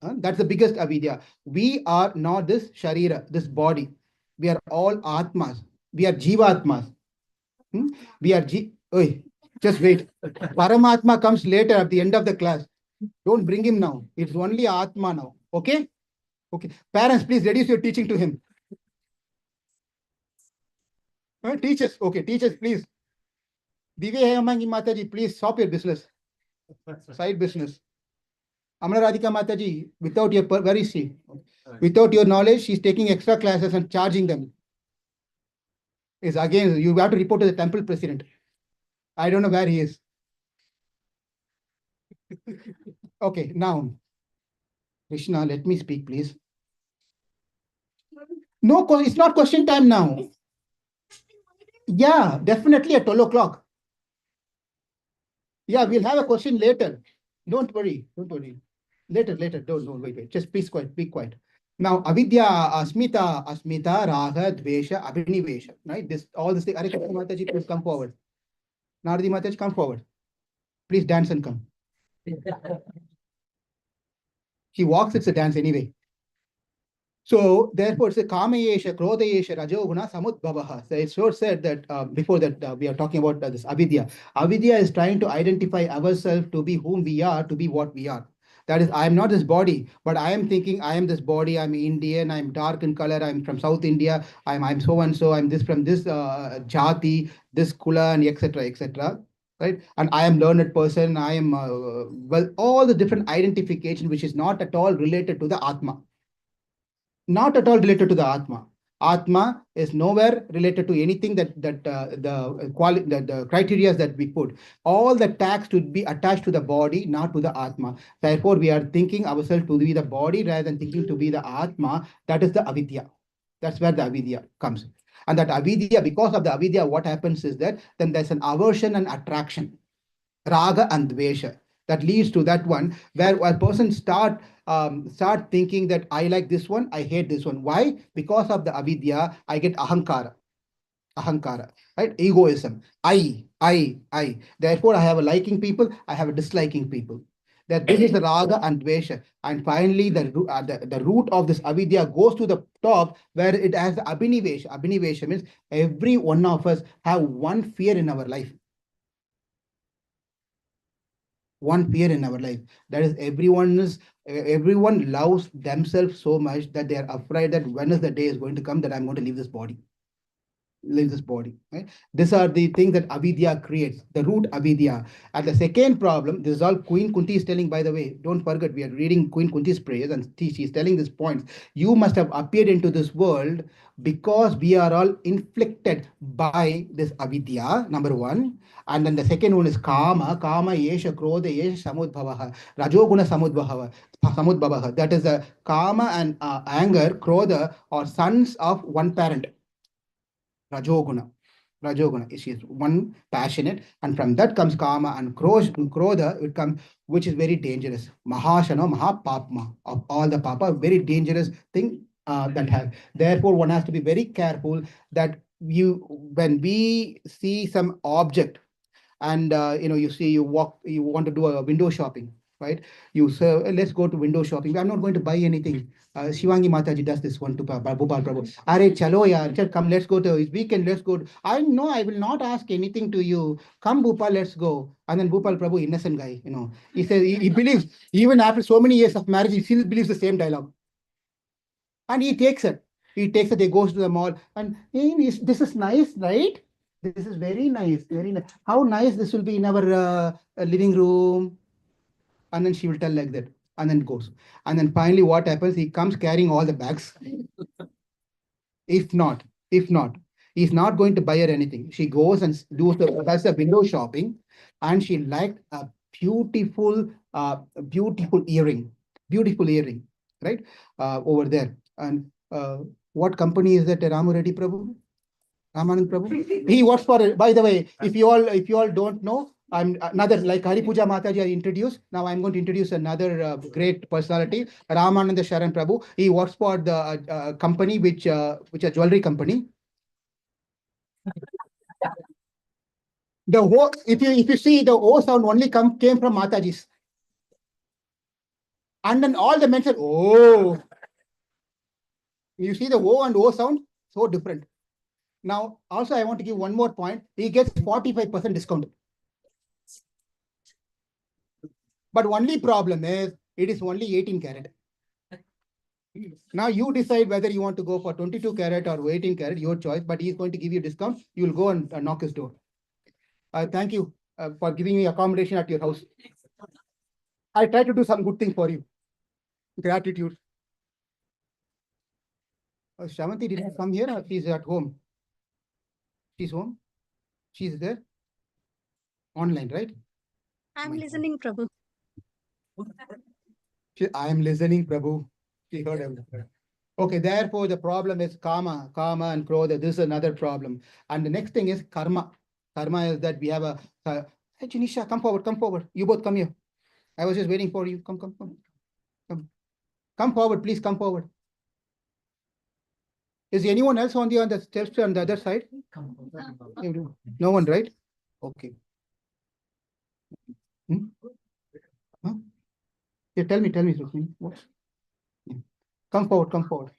That's the biggest avidya. We are not this sharira, this body. We are all atmas. We are jivatmas. We are Oi, just wait. Paramatma comes later at the end of the class. Don't bring him now. It's only Atma now. Okay? Okay. Parents, please reduce your teaching to him. Teachers, okay, teachers, please. Divya Hemangi Mataji, please stop your business. Side business. Amala Radhika Mataji, without your, where is she? Without your knowledge, she's taking extra classes and charging them. Is again, you have to report to the temple president. I don't know where he is. Okay, now, Krishna, let me speak, please. No, it's not question time now. Yeah, definitely at 12 o'clock. Yeah, we'll have a question later. Don't worry. Don't worry. Later. Don't wait. Just please quiet. Be quiet. Now, avidya, asmita, raga, dvesha, abhinivesha. Right? This all this thing. Are Mataji, please come forward. Naradi Mataji, come forward. Please dance and come. She walks, it's a dance anyway. So therefore, it's a kamayesha, krodayesha, rajoguna, samudbhavaha. So it's so said that before that we are talking about this avidya. Avidya is trying to identify ourselves to be whom we are, to be what we are. That is, I am not this body, but I am thinking I am this body. I'm Indian. I'm dark in color. I'm from South India. I'm so and so. I'm this from this jati, this kula, and etc. etc. Right? And I am learned person. I am well all the different identification, which is not at all related to the atma, not at all related to the Atma. Atma is nowhere related to anything that the quality the criteria that we put. All the tags should be attached to the body, not to the Atma. Therefore, we are thinking ourselves to be the body rather than thinking to be the Atma. That is the avidya. That's where the avidya comes. And that avidya, because of the avidya, what happens is that then there's an aversion and attraction, raga and dvesha, that leads to that one where a person start thinking that I like this one, I hate this one. Why? Because of the avidya, I get ahankara, right? Egoism. I. Therefore, I have a liking people, I have a disliking people. That this is the raga and dvesha. And finally, the root of this avidya goes to the top where it has the abhinivesha. Abhinivesha means every one of us have one fear in our life, one fear in our life. That is, everyone loves themselves so much that they are afraid that when is the day is going to come that I'm going to leave this body, right? These are the things that avidya creates, the root avidya. And the second problem, this is all Queen Kunti is telling, by the way. Don't forget, we are reading Queen Kunti's prayers, and she's telling this points. You must have appeared into this world because we are all inflicted by this avidya, number one. And then the second one is kama yesha krodha yesha samudbhavaha, rajoguna samudbhavaha. That is the kama and anger, krodha, or sons of one parent. Rajoguna. Rajoguna is one passionate, and from that comes kama and krodha. It comes, which is very dangerous. Mahashana, mahapapma, of all the papa, very dangerous thing that have. Therefore, one has to be very careful that when we see some object, and you see, you want to do a window shopping, right? You say, let's go to window shopping. I'm not going to buy anything. Shivangi Mataji does this one to Bhopal Prabhu. Are chalo yaar, come, let's go to his weekend, let's go. I know I will not ask anything to you. Come Bhopal, let's go. And then Bhopal Prabhu, innocent guy, he says he believes, even after so many years of marriage, he still believes the same dialogue. And he takes it. He goes to the mall, and hey, this is nice, right? This is very nice, very nice. How nice this will be in our living room. And then she will tell like that, and then goes. And then finally, what happens? He comes carrying all the bags. If not, if not, he's not going to buy her anything. She goes and does the window shopping, and she liked a beautiful earring, right? Over there. And what company is that, Ramu Reddy Prabhu? Ramanand Prabhu. He works for, by the way, if you all don't know, I'm another, like Hari Puja Mataji I introduced. Now I'm going to introduce another great personality, Ramananda Sharan Prabhu. He works for the company which a jewelry company. The O, if you see, the O sound only came from Mataji's. And then all the men said, oh, you see the O and O sound, so different. Now, also I want to give one more point. He gets 45% discount. But only problem is, it is only 18 karat. Now you decide whether you want to go for 22 karat or 18 karat, your choice, but he's going to give you discount. You will go and knock his door. Thank you for giving me accommodation at your house. I try to do some good thing for you. Gratitude. Shamanti did not come here, or she's at home. She's home. She's there online, right? I'm My God. listening, Prabhu. I am listening, Prabhu. She heard everything. Okay, therefore the problem is karma and krodha. This is another problem. And the next thing is karma. Karma is that we have hey, Janisha, come forward, come forward. You both come here. I was just waiting for you. Come. Come forward, please come forward. Is anyone else on the steps on the other side? No one, right? Okay. Hmm? Huh? Yeah, tell me, Rukmini. What? Yeah. Come forward, come forward.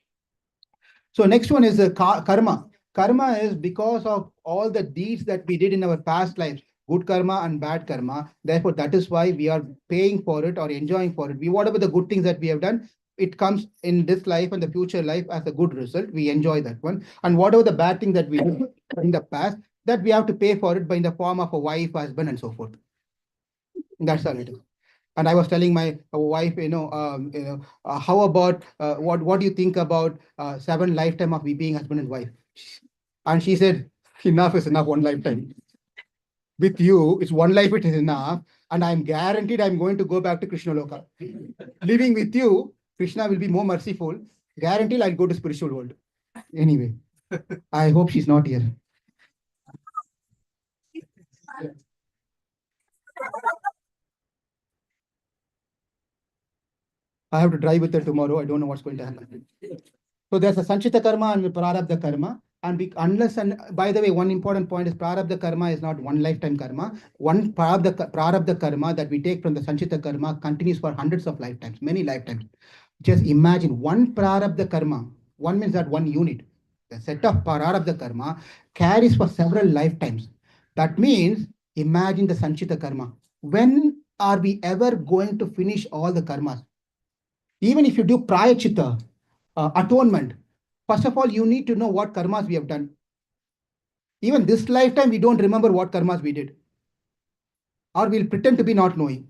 So next one is karma. Karma is because of all the deeds that we did in our past lives, good karma and bad karma. Therefore, that is why we are paying for it or enjoying for it. We whatever the good things that we have done, it comes in this life and the future life as a good result. We enjoy that one. And whatever the bad thing that we did in the past, that we have to pay for it by in the form of a wife, husband, and so forth. That's all it is. And I was telling my wife, how about what do you think about 7 lifetime of we being husband and wife? And she said, enough is enough, one lifetime. With you, it's one life, it is enough. And I'm guaranteed I'm going to go back to Krishna Loka. Living with you, Krishna will be more merciful. Guaranteed I'll go to spiritual world. Anyway, I hope she's not here. I have to drive with her tomorrow. I don't know what's going to happen. So there's a Sanchita karma and Prarabdha karma. And unless, and by the way, one important point is Prarabdha karma is not one lifetime karma. One Prarabdha karma that we take from the Sanchita karma continues for hundreds of lifetimes, many lifetimes. Just imagine one Prarabdha karma. One means that one unit. The set of Prarabdha karma carries for several lifetimes. That means, imagine the Sanchita karma. When are we ever going to finish all the karmas? Even if you do prayachita, atonement, first of all, you need to know what karmas we have done. Even this lifetime, we don't remember what karmas we did, or we'll pretend to be not knowing.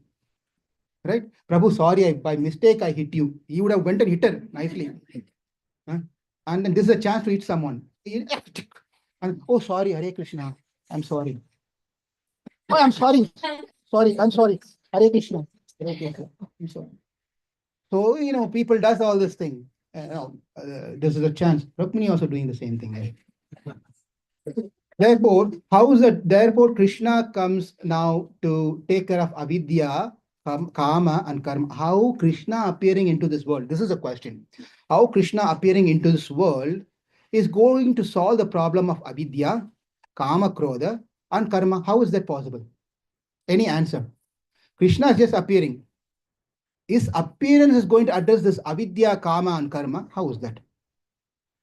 Right? Prabhu, sorry, by mistake I hit you. You would have went and hit her nicely. Huh? And then this is a chance to hit someone. And oh, sorry, Hare Krishna. I'm sorry. Oh, I'm sorry. Sorry, I'm sorry. Hare Krishna. Hare Krishna. I'm sorry. So, people does all this thing. This is a chance. Rukmini also doing the same thing. Right? Therefore, how is it? Therefore, Krishna comes now to take care of avidya, kama, and karma. How Krishna appearing into this world? This is a question. How Krishna appearing into this world is going to solve the problem of avidya, kama, krodha, and karma? How is that possible? Any answer? Krishna is just appearing. His appearance is going to address this avidya, kama, and karma. How is that?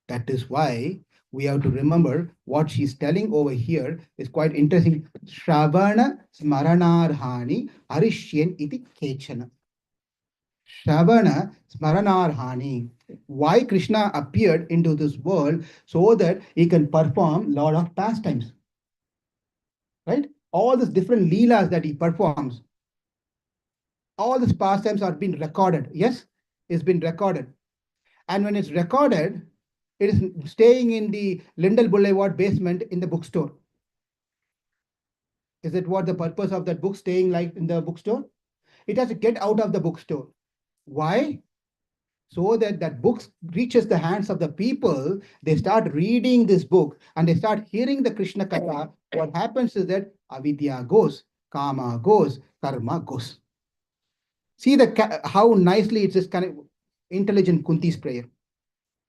That is why we have to remember what she's telling over here is quite interesting. Shravana smaranarhani arishyen iti kechana. Shravana smaranarhani. Why Krishna appeared into this world so that he can perform lot of pastimes. Right? All these different leelas that he performs, all these pastimes are being recorded. Yes, it's been recorded. And when it's recorded, it is staying in the Lindell Boulevard basement in the bookstore. Is it what the purpose of that book staying like in the bookstore? It has to get out of the bookstore. Why? So that that book reaches the hands of the people, they start reading this book and they start hearing the Krishna Katha. What happens is that avidya goes, kama goes, karma goes. See how nicely it's just kind of intelligent Kunti's prayer.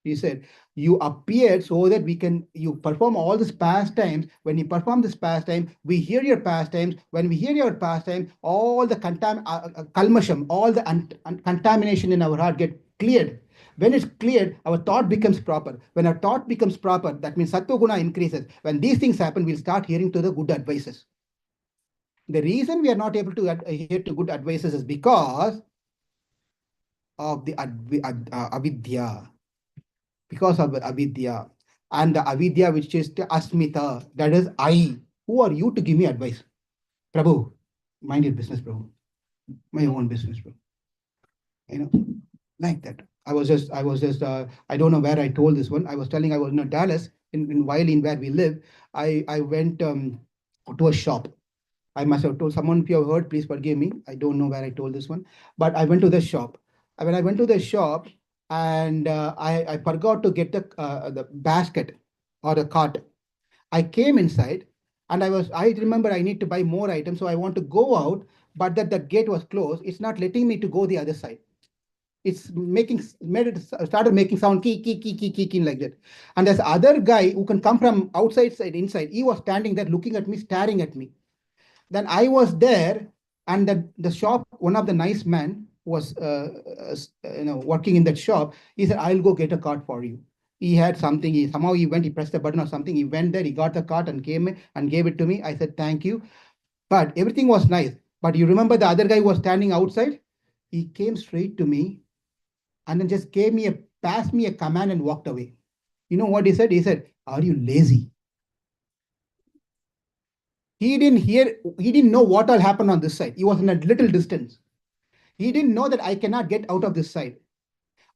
He said, you appeared so that you perform all these pastimes. When you perform this pastime, we hear your pastimes. When we hear your pastime, all the kalmasham, all the contamination in our heart get cleared. When it's cleared, our thought becomes proper. When our thought becomes proper, that means sattva guna increases. When these things happen, we'll start hearing to the good advices. The reason we are not able to hear to good advices is because of the avidya, because of avidya. And the avidya, which is the asmita, that is I. Who are you to give me advice? Prabhu, mind your business, Prabhu. My own business, Prabhu. You know, like that. I was just, I don't know where I told this one. I was telling I was in Dallas. in Violin where we live, I went to a shop. I must have told someone, if you have heard, please forgive me. I don't know where I told this one, but I went to the shop. When I went to the shop, and I forgot to get the basket or the cart. I came inside, and I remember I need to buy more items, so I want to go out, but that the gate was closed. It's not letting me to go the other side. It's made it started making sound key like that. And there's other guy who can come from outside side inside. He was standing there looking at me, staring at me. Then I was there, and the shop, one of the nice man was working in that shop. He said, "I'll go get a card for you." He had something. He somehow he went. He pressed the button or something. He went there. He got the card and came in and gave it to me. I said, "Thank you." But everything was nice. But you remember the other guy who was standing outside? He came straight to me and then just passed me a command and walked away. You know what he said? He said, "Are you lazy?" He didn't know what all happened on this side. He was in a little distance. He didn't know that I cannot get out of this side.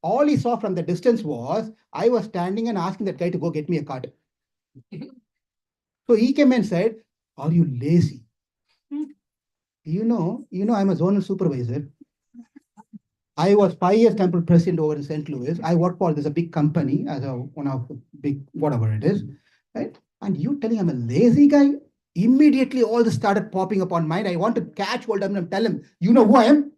All he saw from the distance was I was standing and asking that guy to go get me a cart. So he came and said, "Are you lazy?" I'm a zonal supervisor. I was 5 years temple president over in St. Louis. I work for this a big company as a one of the big whatever it is, right? And you telling I'm a lazy guy? Immediately all this started popping up on mind. I want to catch hold of him and tell him, you know who I am?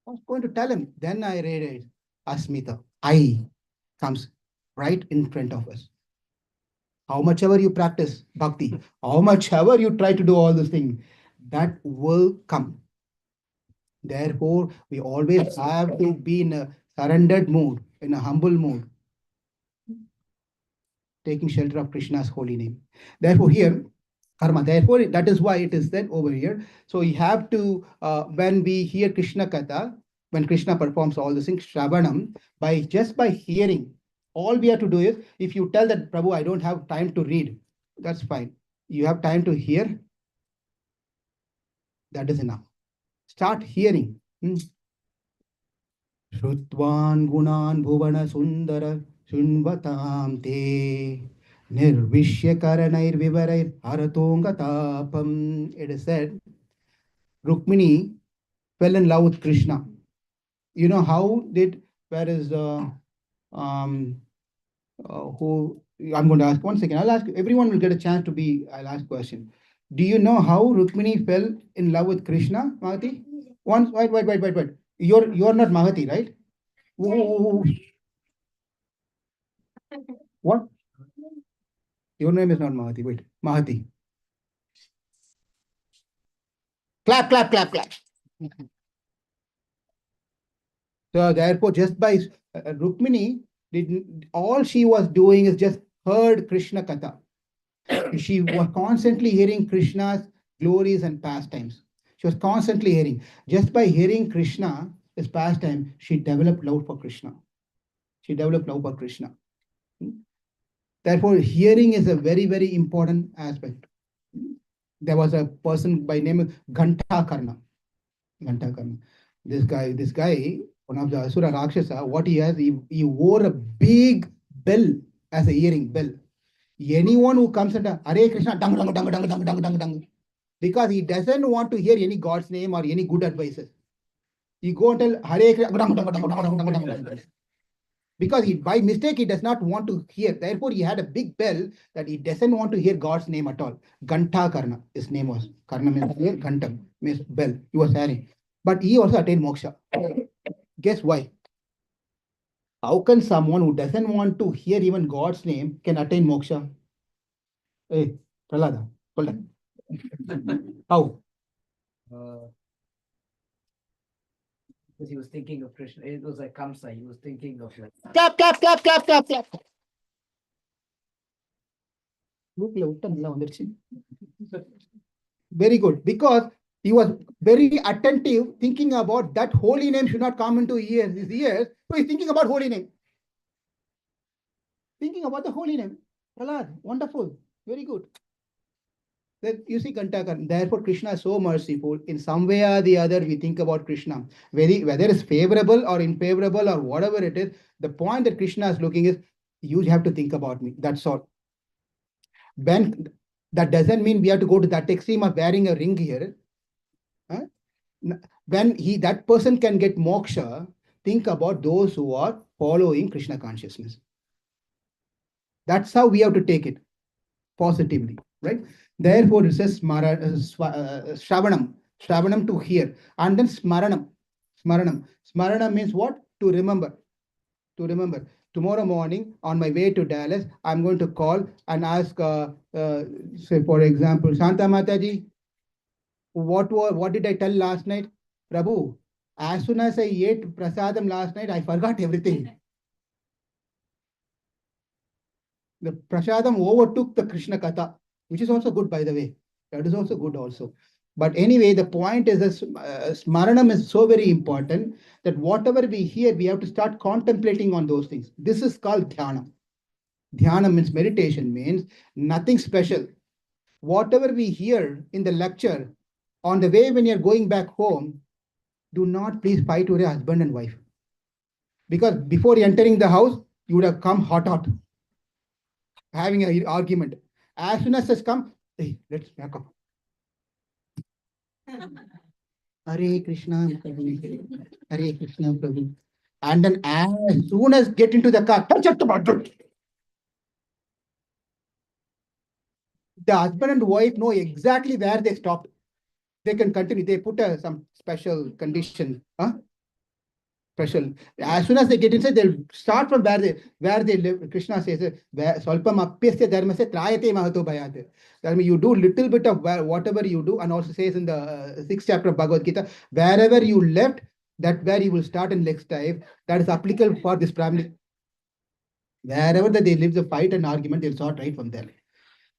I was going to tell him. Then I realized Asmita, I comes right in front of us. How much ever you practice bhakti, how much ever you try to do all these things, that will come. Therefore, we always have to be in a surrendered mood, in a humble mood, taking shelter of Krishna's holy name. Therefore, here, karma. Therefore, that is why it is said over here. So we have to, when we hear Krishna Katha, when Krishna performs all the things, Shravanam, by hearing, all we have to do is, if you tell that, Prabhu, I don't have time to read, that's fine. You have time to hear, that is enough. Start hearing. श्रुत्वान् गुणान् भुवन सुन्दर शृण्वतां ते निर्विश्य करणैर्विवरैर् हरतोङ्गतापम्. It is said, Rukmini fell in love with Krishna. You know how did, where is um, who, I'm going to ask one second. I'll ask, everyone will get a chance to be, I'll ask question. Do you know how Rukmini fell in love with Krishna, Mahati? Once, wait. You're not Mahati, right? What? Your name is not Mahati. Wait, Mahati. Clap. So therefore, just by Rukmini, all she was doing is just heard Krishna Katha. She was constantly hearing Krishna's glories and pastimes. She was constantly hearing. Just by hearing Krishna, his pastime, she developed love for Krishna. She developed love for Krishna. Therefore, hearing is a very, very important aspect. There was a person by name of Ghanta Karna. Ghanta Karna. This guy, one of the Asura Rakshasa, what he has, he wore a big bell as a earring bell. Anyone who comes and Hare Krishna, dung, dung, dung, dung, dung, dung, dung, dung, because he doesn't want to hear any God's name or any good advices. He go and tell Hare Krishna, dung, dung, dung, dung, dung, dung, dung, dung, because he by mistake he does not want to hear. Therefore, he had a big bell that he doesn't want to hear God's name at all. Ganta Karna, his name was. Karna means here, Ganta means bell. He was hearing. But he also attained moksha. Guess why? How can someone who doesn't want to hear even God's name can attain moksha? Hey, Pralada, hold on. How? Clap. Very good. Because he was very attentive, thinking about that holy name should not come into his ears. So he's thinking about holy name. Thinking about the holy name. Prahlad, wonderful. Very good. That you see, Kantakar, therefore Krishna is so merciful. In some way or the other, we think about Krishna. Whether it's favorable or unfavorable or whatever it is, the point that Krishna is looking is you have to think about me. That's all. When that doesn't mean we have to go to that extreme of wearing a ring here. Huh? When that person can get moksha, think about those who are following Krishna consciousness. That's how we have to take it positively, right? Therefore, it says shravanam, shravanam to hear, and then smaranam, smaranam. Smaranam means what? To remember, to remember. Tomorrow morning, on my way to Dallas, I'm going to call and ask, say, for example, Shanta Mataji, what did I tell last night? Prabhu, as soon as I ate prasadam last night, I forgot everything. The prasadam overtook the Krishna Katha, which is also good, by the way. That is also good, also. But anyway, the point is that smaranam is so very important that whatever we hear, we have to start contemplating on those things. This is called dhyana. Dhyana means meditation, means nothing special. Whatever we hear in the lecture, on the way when you're going back home, do not please fight with your husband and wife. Because before entering the house, you would have come hot, having an argument. As soon as it's come, hey, let's back up. Hare Krishna, Prabhu. Hare Krishna, Prabhu. And then as soon as get into the car, the husband and wife know exactly where they stopped. They can continue. They put some special condition. Huh? Special. As soon as they get inside, they'll start from where they live. Krishna says, "Swalpam apyasya dharma se trayate mahato bhayate." That means you do little bit of whatever you do, and also says in the sixth chapter of Bhagavad Gita, wherever you left, that where you will start in next time. That is applicable for this family. Wherever that they live the fight and argument, they'll start right from there.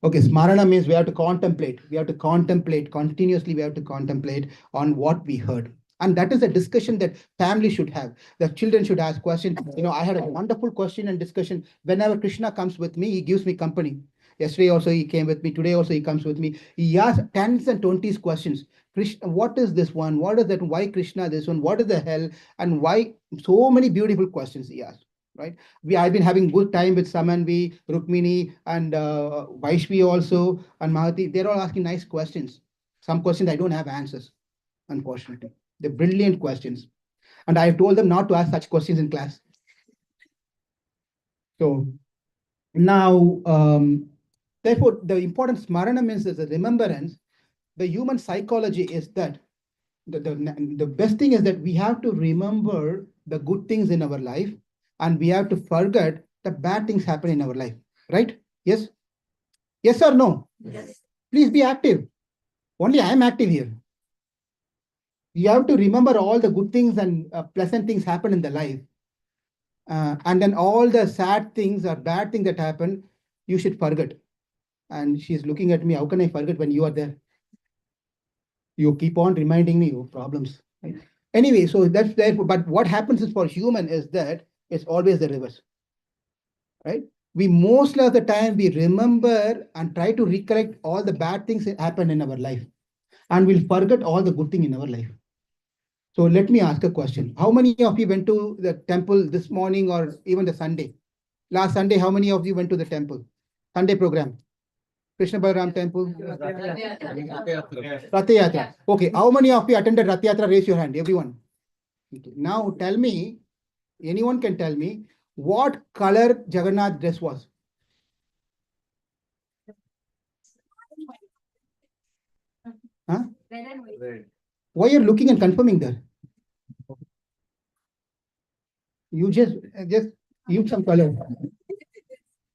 Okay, smarana means we have to contemplate. We have to contemplate continuously. We have to contemplate on what we heard. And that is a discussion that family should have. The children should ask questions. I had a wonderful question and discussion. Whenever Krishna comes with me, he gives me company. Yesterday also he came with me. Today also he comes with me. He asks 10s and 20s questions. Krishna, what is this one? What is that? Why Krishna this one? What is the hell? And why? So many beautiful questions he asked, right? I've been having good time with Samanvi, Rukmini, and Vaishvi also, and Mahati. They're all asking nice questions. Some questions I don't have answers, unfortunately. They're brilliant questions. And I told them not to ask such questions in class. So now, therefore, the important smarana means is a remembrance. The human psychology is that the best thing is that we have to remember the good things in our life and we have to forget the bad things happen in our life, right? Yes? Yes or no? Yes. Please be active. Only I am active here. You have to remember all the good things and pleasant things happen in the life. And then all the sad things or bad things that happen, you should forget. And she's looking at me, how can I forget when you are there? You keep on reminding me of problems. Right? Anyway, so that's there. But what happens is for human is that it's always the reverse, right? We most of the time we remember and try to recollect all the bad things that happen in our life, and we'll forget all the good thing in our life. So let me ask a question. How many of you went to the temple this morning or even the Sunday? Last Sunday, how many of you went to the temple? Sunday program. Krishna Balaram temple. Rath Yatra. Okay, how many of you attended Rath Yatra? Raise your hand, everyone. Okay. Now tell me, anyone can tell me what color Jagannath dress was? Huh? Red. Why you're looking and confirming that? You just use some color.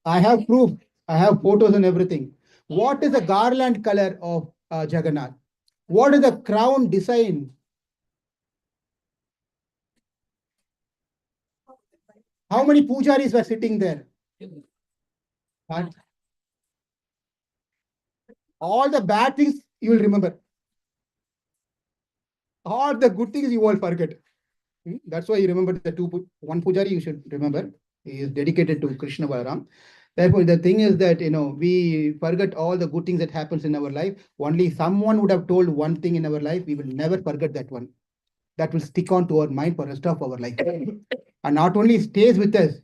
I have proof. I have photos and everything. What is the garland color of Jagannath? What is the crown design? How many pujaris were sitting there? But all the bad things you will remember. All the good things you won't forget. That's why you remember the one pujari you should remember. He is dedicated to Krishna Balaram. Therefore, the thing is that we forget all the good things that happens in our life. Only someone would have told one thing in our life. We will never forget that one. That will stick on to our mind for the rest of our life. And not only stays with us,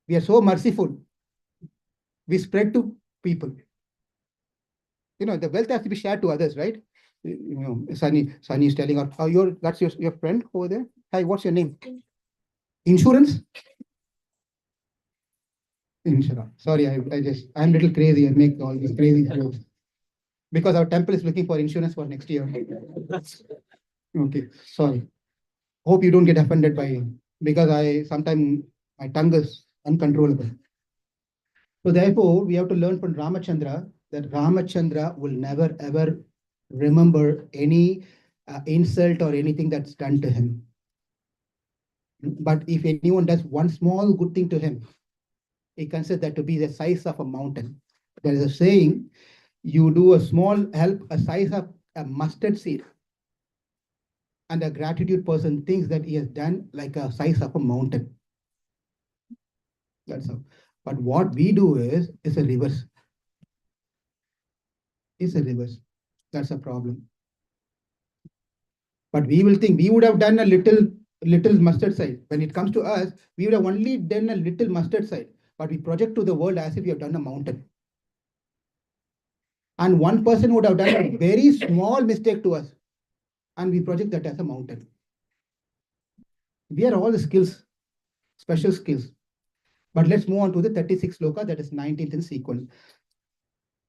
we are so merciful. We spread to people. The wealth has to be shared to others, right? Sunny is telling her, oh, that's your friend over there. Hi, what's your name? Insurance? Insurance. Sorry, I'm a little crazy. I make all these crazy jokes because our temple is looking for insurance for next year. Okay, sorry. Hope you don't get offended by because I sometimes my tongue is uncontrollable. So therefore, we have to learn from Ramachandra that Ramachandra will never ever remember any insult or anything that's done to him. But if anyone does one small good thing to him, he considers that to be the size of a mountain. There is a saying: you do a small help, a size of a mustard seed, and a gratitude person thinks that he has done like a size of a mountain. That's how. But what we do is a reverse. Is a reverse. That's a problem. But we will think we would have done a little mustard side. When it comes to us, we would have only done a little mustard side. But we project to the world as if we have done a mountain. And one person would have done a very small mistake to us, and we project that as a mountain. We are all the skills, special skills. But let's move on to the 36 sloka, that is 19th in sequence.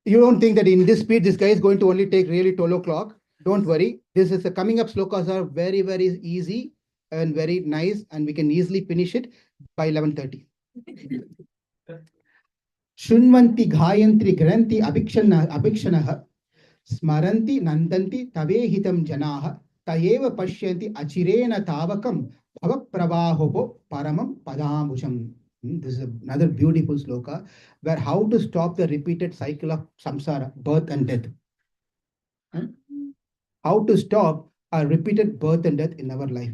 You don't think that in this speed, this guy is going to only take really 12 o'clock. Don't worry. This is the coming up slokas are very, very easy and very nice, and we can easily finish it by 11:30. Shunvanti Ghayantri Granti Abhikshana Smaranti Nandanti Tavehitam Janaha Tayeva Pashyanti Achirena Tavakam Bhavapravahopo Paramam Padambusham. This is another beautiful sloka where how to stop the repeated cycle of samsara, birth and death. How to stop a repeated birth and death in our life.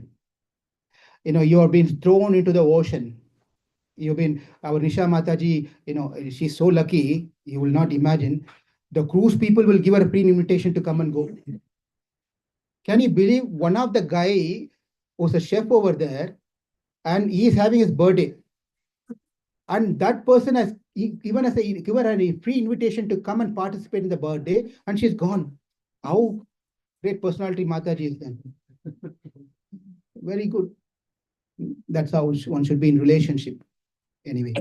You are being thrown into the ocean. You've been, our Nisha Mataji, she's so lucky, you will not imagine. The cruise people will give her a free invitation to come and go. Can you believe one of the guy was a chef over there and he is having his birthday? And that person has given her a free invitation to come and participate in the birthday, and she's gone. How great personality Mataji is then. Very good. That's how one should be in relationship. Anyway,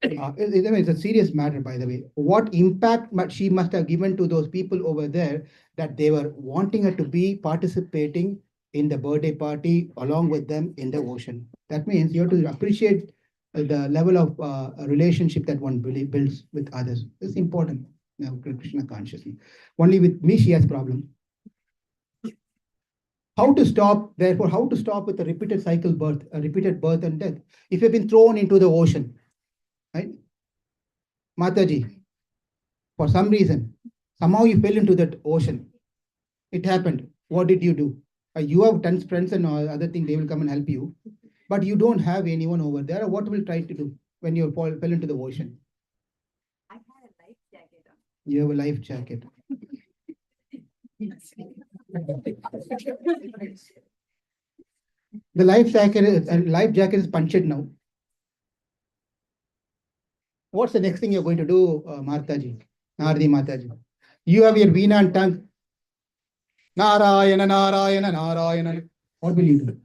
it's a serious matter, by the way. What impact she must have given to those people over there that they were wanting her to be participating in the birthday party along with them in the ocean. That means you have to appreciate the level of relationship that one really builds with others. It's important. Now, Krishna consciously. Only with me, she has problem. How to stop, therefore, how to stop with a repeated cycle birth, a repeated birth and death? If you've been thrown into the ocean, right? Mataji, for some reason, somehow you fell into that ocean. It happened. What did you do? You have tons friends and all other things, they will come and help you. But you don't have anyone over there. What will try to do when you fell into the ocean? I had a life jacket on. You have a life jacket. The life jacket is punctured now. What's the next thing you're going to do, Mataji? Nardi Mataji? You have your veena and tongue. Narayana, Narayana, Narayana. What will you do?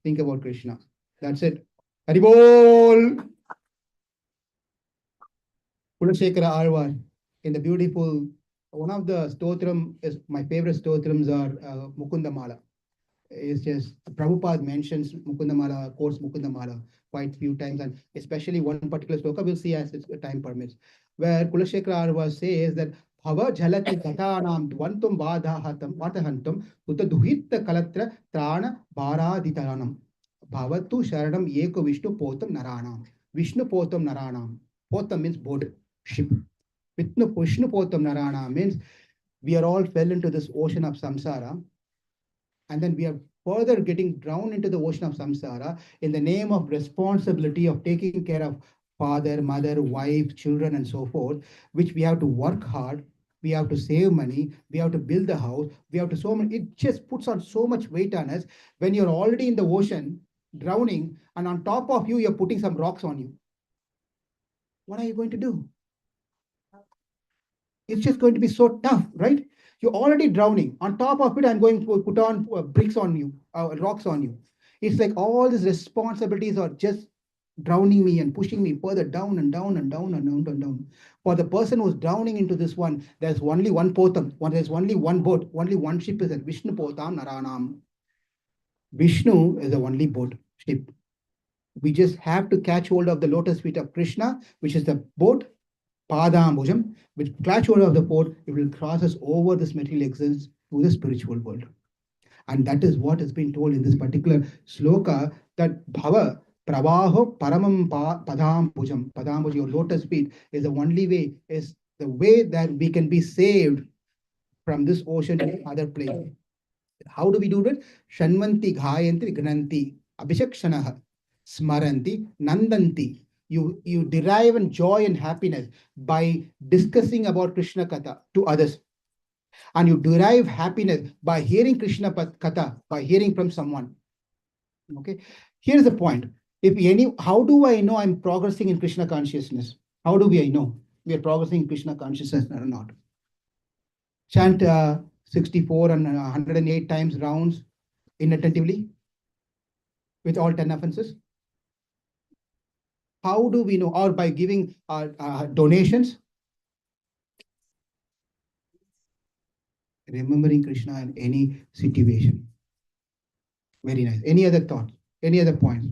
Think about Krishna. That's it. Haribol. Kulashekara Alvar in the beautiful, one of the stotram is my favorite stotrams are Mukundamala. It's just Prabhupada mentions Mukundamala, quotes Mukundamala quite few times, and especially one particular sloka we'll see as time permits, where Kulashekara Alvar says that Bhava Jalati Tatanam Dvantum Vadahantum Uta Duhita Kalatra Trana Bharaditaranam Bhavatu Sharanam Eko Vishnu Potam Naranam. Vishnu Potam Naranam. Potam means boat, ship. Vishnu Potam Narana means we are all fell into this ocean of samsara, and then we are further getting drowned into the ocean of samsara in the name of responsibility of taking care of father, mother, wife, children, and so forth, which we have to work hard. We have to save money. We have to build the house. We have to so many. It just puts on so much weight on us when you're already in the ocean, drowning, and on top of you, you're putting some rocks on you. What are you going to do? It's just going to be so tough, right? You're already drowning. On top of it, I'm going to put on bricks on you, rocks on you. It's like all these responsibilities are just drowning me and pushing me further down and down and down and down and down. For the person who's drowning into this one, there's only one potam, there's only one boat, only one ship is at Vishnu Potam Naranam. Vishnu is the only boat, ship. We just have to catch hold of the lotus feet of Krishna, which is the boat, Padambujam, which clutch hold of the boat, it will cross us over this material existence to the spiritual world. And that is what has been told in this particular sloka, that Bhava Pravaho Paramam Padambujam. Padambujam, your lotus feet, is the only way, is the way that we can be saved from this ocean to other place. How do we do that? Shanvanti Ghayanti Gnanti Abhishakshanaha Smaranti Nandanti. You derive and joy and happiness by discussing about Krishna Katha to others. And you derive happiness by hearing Krishna Katha, by hearing from someone. Okay. Here's the point. How do I know I'm progressing in Krishna consciousness? How do I know we are progressing in Krishna consciousness or not? Chant 64 and 108 times rounds inattentively with all 10 offenses. How do we know? Or by giving donations, remembering Krishna in any situation. Very nice. Any other thoughts? Any other points?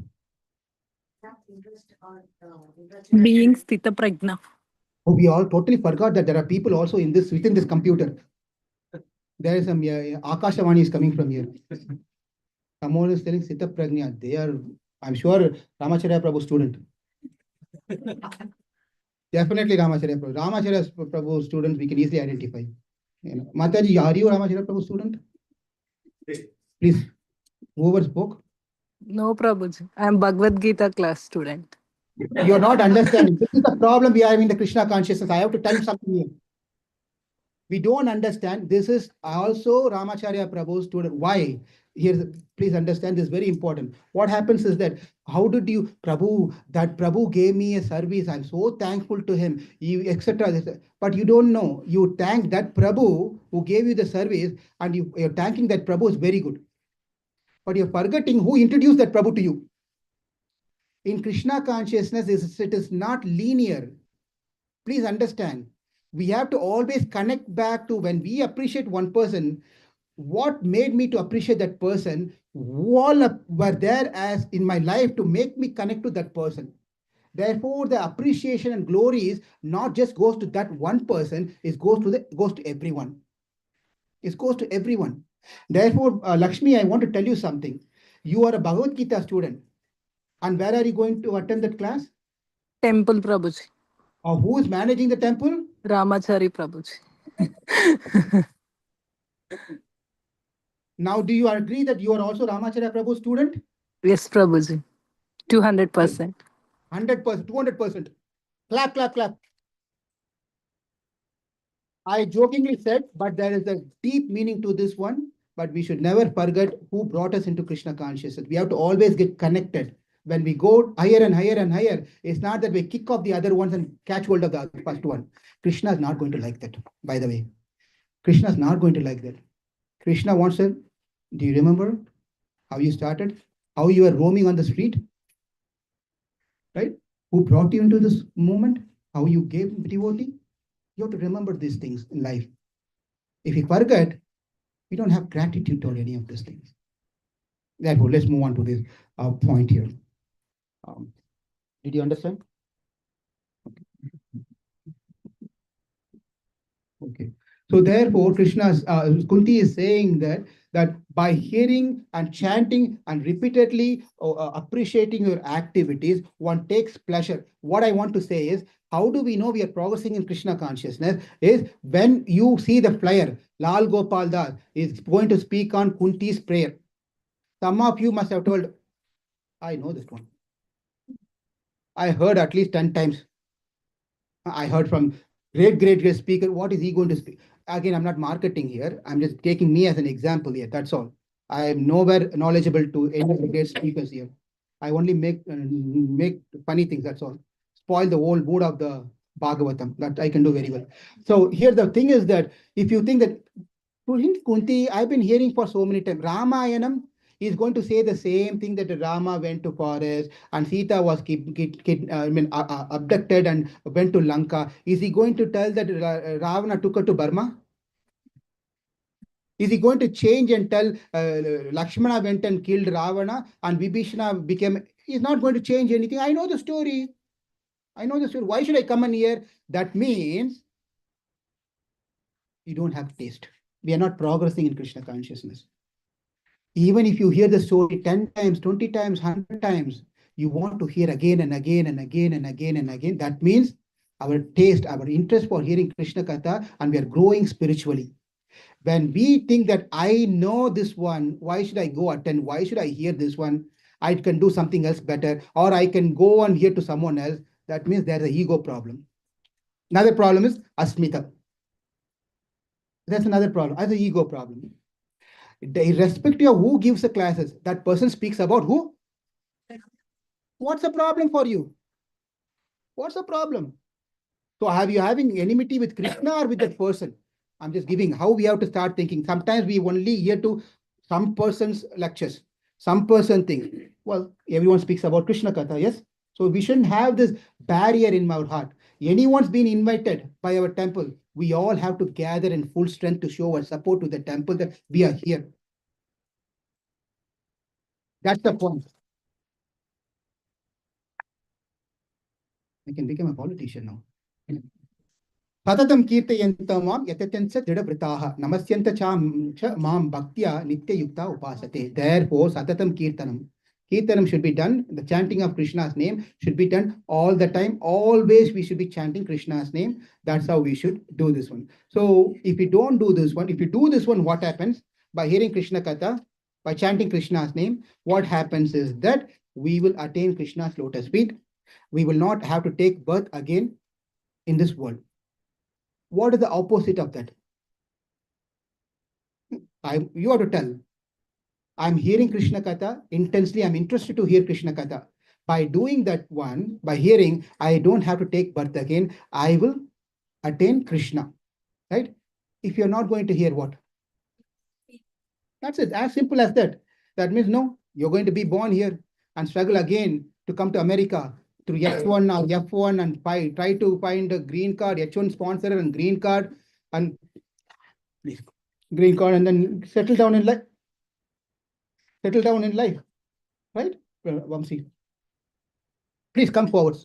Being Sthita Prajna. Oh, we all totally forgot that there are people also in this within this computer. There is some Akashavani is coming from here. Someone is telling Sthita Prajna. They are, I'm sure, Ramacharya Prabhu student. Definitely Ramacharya Prabhu. Ramacharya Prabhu students we can easily identify. Mataji, are you Ramacharya Prabhu student? Please, whoever spoke. No, Prabhuji. I am Bhagavad Gita class student. You're not understanding. This is the problem we are having in the Krishna consciousness. I have to tell you something here. We don't understand. This is also Ramacharya Prabhu's student. Why? Here, please understand this is very important. What happens is that how did you, Prabhu, that Prabhu gave me a service. I'm so thankful to him, etc. But you don't know. You thank that Prabhu who gave you the service, and you're thanking that Prabhu is very good. But you're forgetting who introduced that Prabhu to you. In Krishna consciousness, it is not linear. Please understand. We have to always connect back to when we appreciate one person, what made me to appreciate that person, who all were there as in my life to make me connect to that person. Therefore, the appreciation and glory is not just goes to that one person, it goes to everyone. It goes to everyone. Therefore, Lakshmi, I want to tell you something. You are a Bhagavad Gita student. And where are you going to attend that class? Temple, Prabhuji. Who is managing the temple? Ramachari, Prabhuji. Now, do you agree that you are also Ramacharya Prabhu's student? Yes, Prabhuji. 200%. 100%, 200%. Clap, clap, clap. I jokingly said, but there is a deep meaning to this one. But we should never forget who brought us into Krishna consciousness. We have to always get connected. When we go higher and higher and higher, it's not that we kick off the other ones and catch hold of the first one. Krishna is not going to like that, by the way. Krishna is not going to like that. Krishna wants to, do you remember how you started? How you were roaming on the street? Right? Who brought you into this moment? How you gave devotee? You have to remember these things in life. If you forget, we don't have gratitude toward any of these things. Therefore, let's move on to this point here. Did you understand? Okay. So therefore, Kunti is saying that by hearing and chanting and repeatedly appreciating your activities, one takes pleasure. What I want to say is, how do we know we are progressing in Krishna consciousness? Is when you see the flyer, Lal Gopal Das is going to speak on Kunti's prayer. Some of you must have told, I know this one. I heard at least 10 times. I heard from great speaker. What is he going to speak? Again, I'm not marketing here. I'm just taking me as an example here. That's all. I am nowhere knowledgeable to any of the great speakers here. I only make funny things. That's all. Spoil the whole mood of the Bhagavatam. That I can do very well. So here the thing is that if you think that Kunti, I've been hearing for so many times. Ramayanam is going to say the same thing that Rama went to forest and Sita was abducted and went to Lanka. Is he going to tell that Ravana took her to Burma? Is he going to change and tell Lakshmana went and killed Ravana and Vibhishana became? He's not going to change anything. I know the story. I know the story. Why should I come in here? That means you don't have taste. We are not progressing in Krishna consciousness. Even if you hear the story 10 times, 20 times, 100 times, you want to hear again and again and again and again and again. That means our taste, our interest for hearing Krishna Katha, and we are growing spiritually. When we think that I know this one, why should I go attend? Why should I hear this one? I can do something else better, or I can go and hear to someone else. That means there's an ego problem. Another problem is asmita. That's another problem. That's an ego problem. Irrespective of who gives the classes, that person speaks about who? What's the problem for you? What's the problem? So have you having enmity with Krishna or with that person? I'm just giving how we have to start thinking. Sometimes we only hear to some person's lectures, some person thing. Well, everyone speaks about Krishna Katha, yes? So we shouldn't have this barrier in our heart. Anyone's been invited by our temple, we all have to gather in full strength to show our support to the temple that we are here. That's the point. I can become a politician now. सततं कीर्तयन्त मां यतत्यञ्च दृढवृताः नमस्यन्त च मां भक्त्या नित्ययुक्ता उपासते. Therefore, satatam kirtanam. Kirtanam should be done. The chanting of Krishna's name should be done all the time. Always we should be chanting Krishna's name. That's how we should do this one. So if you don't do this one, if you do this one, what happens? By hearing Krishna Katha, by chanting Krishna's name, what happens is that we will attain Krishna's lotus feet. We will not have to take birth again in this world. What is the opposite of that? You have to tell. I'm hearing Krishna Katha intensely. I'm interested to hear Krishna Katha. By doing that one, by hearing, I don't have to take birth again. I will attain Krishna. Right? If you're not going to hear what? That's it. As simple as that. That means no, you're going to be born here and struggle again to come to America through H1 or F1 and try to find a green card, H1 sponsor and green card and please green card and then settle down in life. Settle down in life, right? Vamsi, please come forward.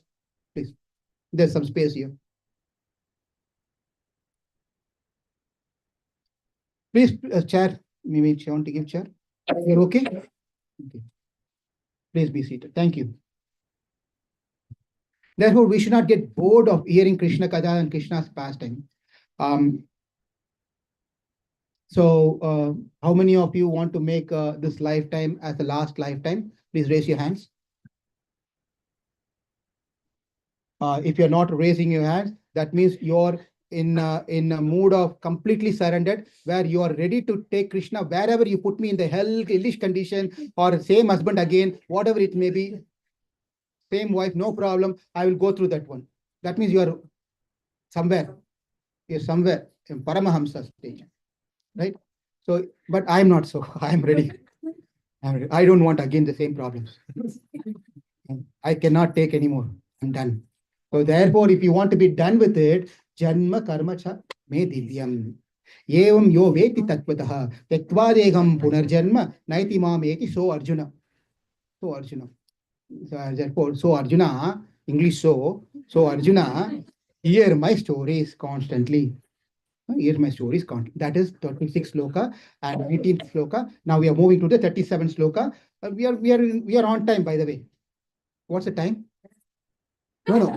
Please, there's some space here. Please, chair. Maybe you want to give chair. You're okay? Okay. Please be seated. Thank you. Therefore, we should not get bored of hearing Krishna Katha and Krishna's pastime. How many of you want to make this lifetime as the last lifetime? Please raise your hands. If you're not raising your hands, that means you're in a mood of completely surrendered, where you are ready to take Krishna wherever you put me in the hellish condition or same husband again, whatever it may be, same wife, no problem. I will go through that one. That means you are somewhere. You're somewhere in Paramahamsa stage, right? So, but I'm not so. I'm ready. I don't want again the same problems. I cannot take anymore. I'm done. So therefore, if you want to be done with it, janma karma cha me divyam. Evam yo veti tattvataha tetvadegam punarjanma naiti mam eti so Arjuna. So Arjuna. So therefore, so Arjuna, English so Arjuna, hear my stories constantly. Here's my stories count. That is 36 sloka and 19th sloka. Now we are moving to the 37th sloka. We are on time, by the way. What's the time? No.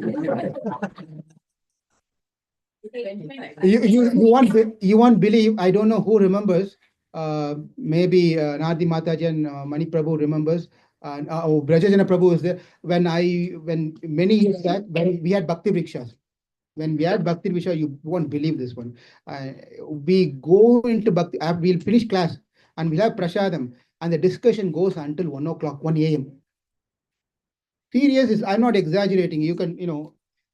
You won't believe. I don't know who remembers. Maybe Nadi Mataji and Mani Prabhu remembers. Oh, Brajajana Prabhu is there. When many years back, when we had Bhakti Vrikshas, when we had Bhakti Vrikshas, you won't believe this one. Uh, we go into Bhakti, we'll finish class and we'll have Prasadam, and the discussion goes until 1 o'clock, 1 a.m. Serious is, I'm not exaggerating. You can,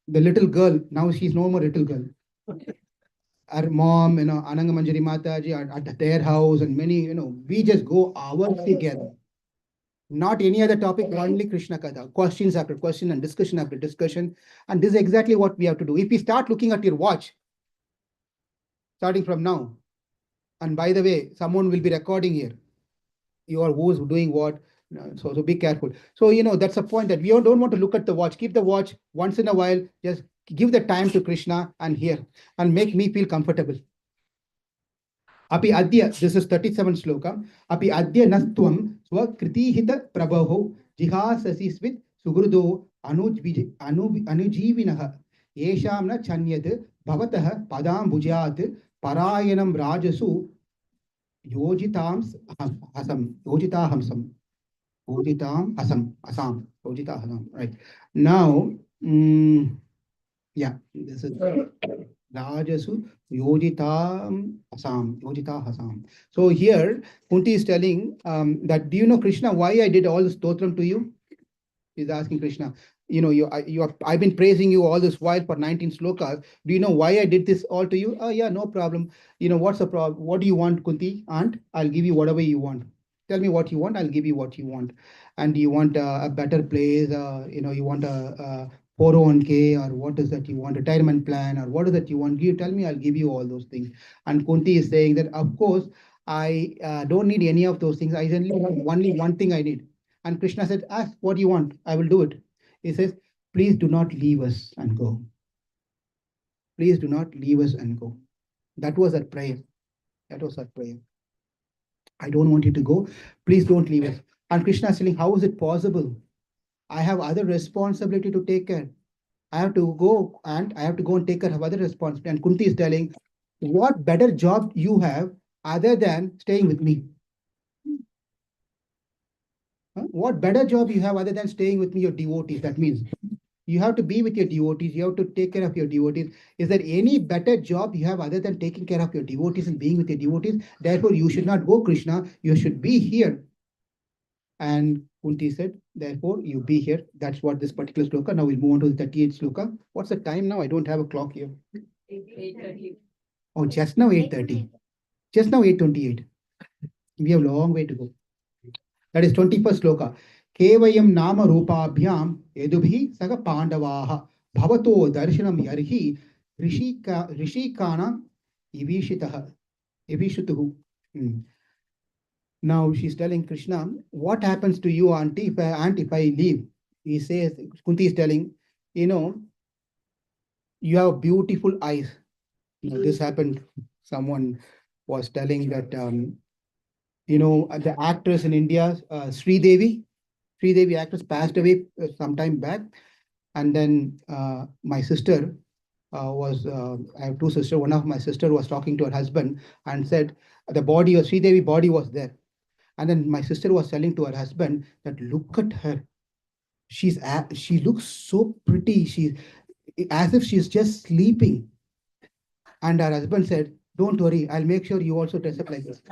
the little girl, now she's no more little girl. Our mom, Ananga Manjari Mataji at their house, and many, we just go hours together. Not any other topic, only Krishna Katha, questions after question and discussion after discussion. And this is exactly what we have to do. If we start looking at your watch, starting from now, and by the way, someone will be recording here, you are who's doing what. So be careful. So, that's a point that we don't want to look at the watch. Keep the watch once in a while. Just give the time to Krishna and here and make me feel comfortable. Api adya, this is 37 sloka. Api adya nastvam swakritihita prabhaho jihasasi svit sugrudo anujeevinaha yesham na chanyad bhavatah padam bhujat parayanam rajasu yojitams hasam yojita hamsam yojitam asam yojita hasam. Right now, yeah, this is Rajasu Yojita Hasam. So here, Kunti is telling that, do you know, Krishna, why I did all this stotram to you? He's asking Krishna, I've been praising you all this while for 19 slokas. Do you know why I did this all to you? Oh, yeah, no problem. What's the problem? What do you want, Kunti? Aunt, I'll give you whatever you want. Tell me what you want, I'll give you what you want. And you want a better place, you want a 401k, or what is that you want, retirement plan, or what is that you want? You tell me, I'll give you all those things. And Kunti is saying that, of course, I don't need any of those things. I only one thing I need. And Krishna said, ask what you want, I will do it. He says, please do not leave us and go. Please do not leave us and go. That was our prayer. That was our prayer. I don't want you to go. Please don't leave us. And Krishna is saying, how is it possible? I have other responsibility to take care. I have to go and take care of other responsibility. And Kunti is telling, what better job you have other than staying with me? What better job you have other than staying with me, your devotees? That means you have to be with your devotees. You have to take care of your devotees. Is there any better job you have other than taking care of your devotees and being with your devotees? Therefore, you should not go, Krishna. You should be here. And Kunti said, therefore, you be here. That's what this particular sloka. Now we'll move on to the 38th sloka. What's the time now? I don't have a clock here. 8:30. Oh, just now 8:30. Just now 8:28. We have a long way to go. That is 21st sloka. Kevayam nama rupabhyam edubhi saga pandavaha bhavato darshanam yarhi rishikana ivishitaha ivishituhu. Now she's telling Krishna, what happens to you, auntie, if I leave? He says, Kunti is telling, you have beautiful eyes. This happened. Someone was telling that, the actress in India, Sri Devi actress passed away some time back. And then my sister I have two sisters. One of my sister was talking to her husband and said the body of Sri Devi body was there. And then my sister was telling to her husband that, look at her. She looks so pretty. She's as if she's just sleeping. And her husband said, don't worry, I'll make sure you also dress up like this.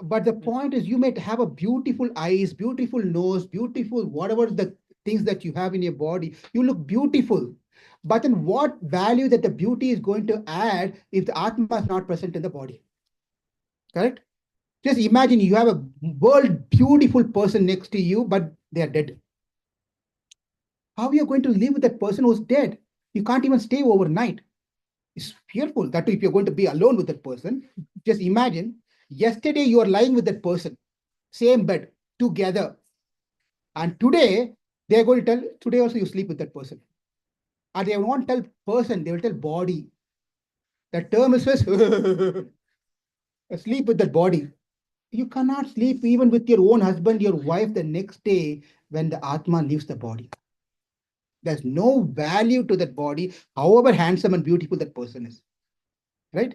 But the point is, you may have a beautiful eyes, beautiful nose, beautiful whatever the things that you have in your body. You look beautiful. But then what value that the beauty is going to add if the Atma is not present in the body? Correct? Just imagine you have a world beautiful person next to you, but they are dead. How are you going to live with that person who's dead? You can't even stay overnight. It's fearful that if you're going to be alone with that person, just imagine yesterday you are lying with that person, same bed, together. And today they're going to tell, today also you sleep with that person. And they won't tell person, they will tell body. The term is just sleep with that body. You cannot sleep even with your own husband, your wife the next day when the Atma leaves the body. There's no value to that body, however handsome and beautiful that person is. Right?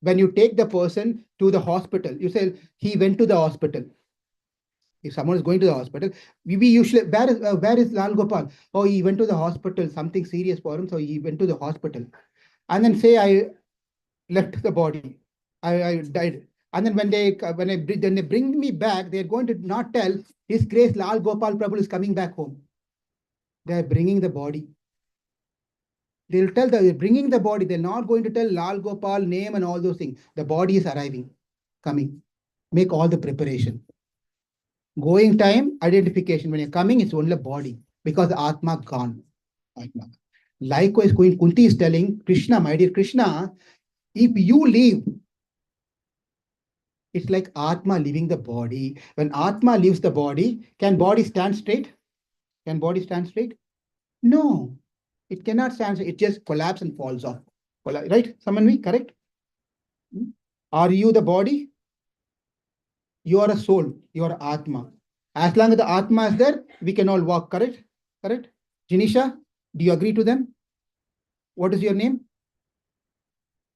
when you take the person to the hospital, you say he went to the hospital. If someone is going to the hospital, we usually, where is Lal Gopal? Oh, he went to the hospital, something serious for him, so he went to the hospital. And then say I left the body, I died. And then when they bring me back, they're going to not tell His Grace Lal Gopal Prabhu is coming back home. They're bringing the body. They'll tell they're bringing the body. They're not going to tell Lal Gopal name and all those things. The body is arriving, coming. Make all the preparation. Going time, identification. When you're coming, it's only body because the Atma gone. Atma. Likewise, Queen Kunti is telling Krishna, my dear Krishna, if you leave, it's like Atma leaving the body. When Atma leaves the body, can body stand straight? Can body stand straight? No, it cannot stand straight. It just collapses and falls off. Right? Someone me, correct? Are you the body? You are a soul. You are Atma. As long as the Atma is there, we can all walk, correct? Correct? Janisha, do you agree to them? What is your name?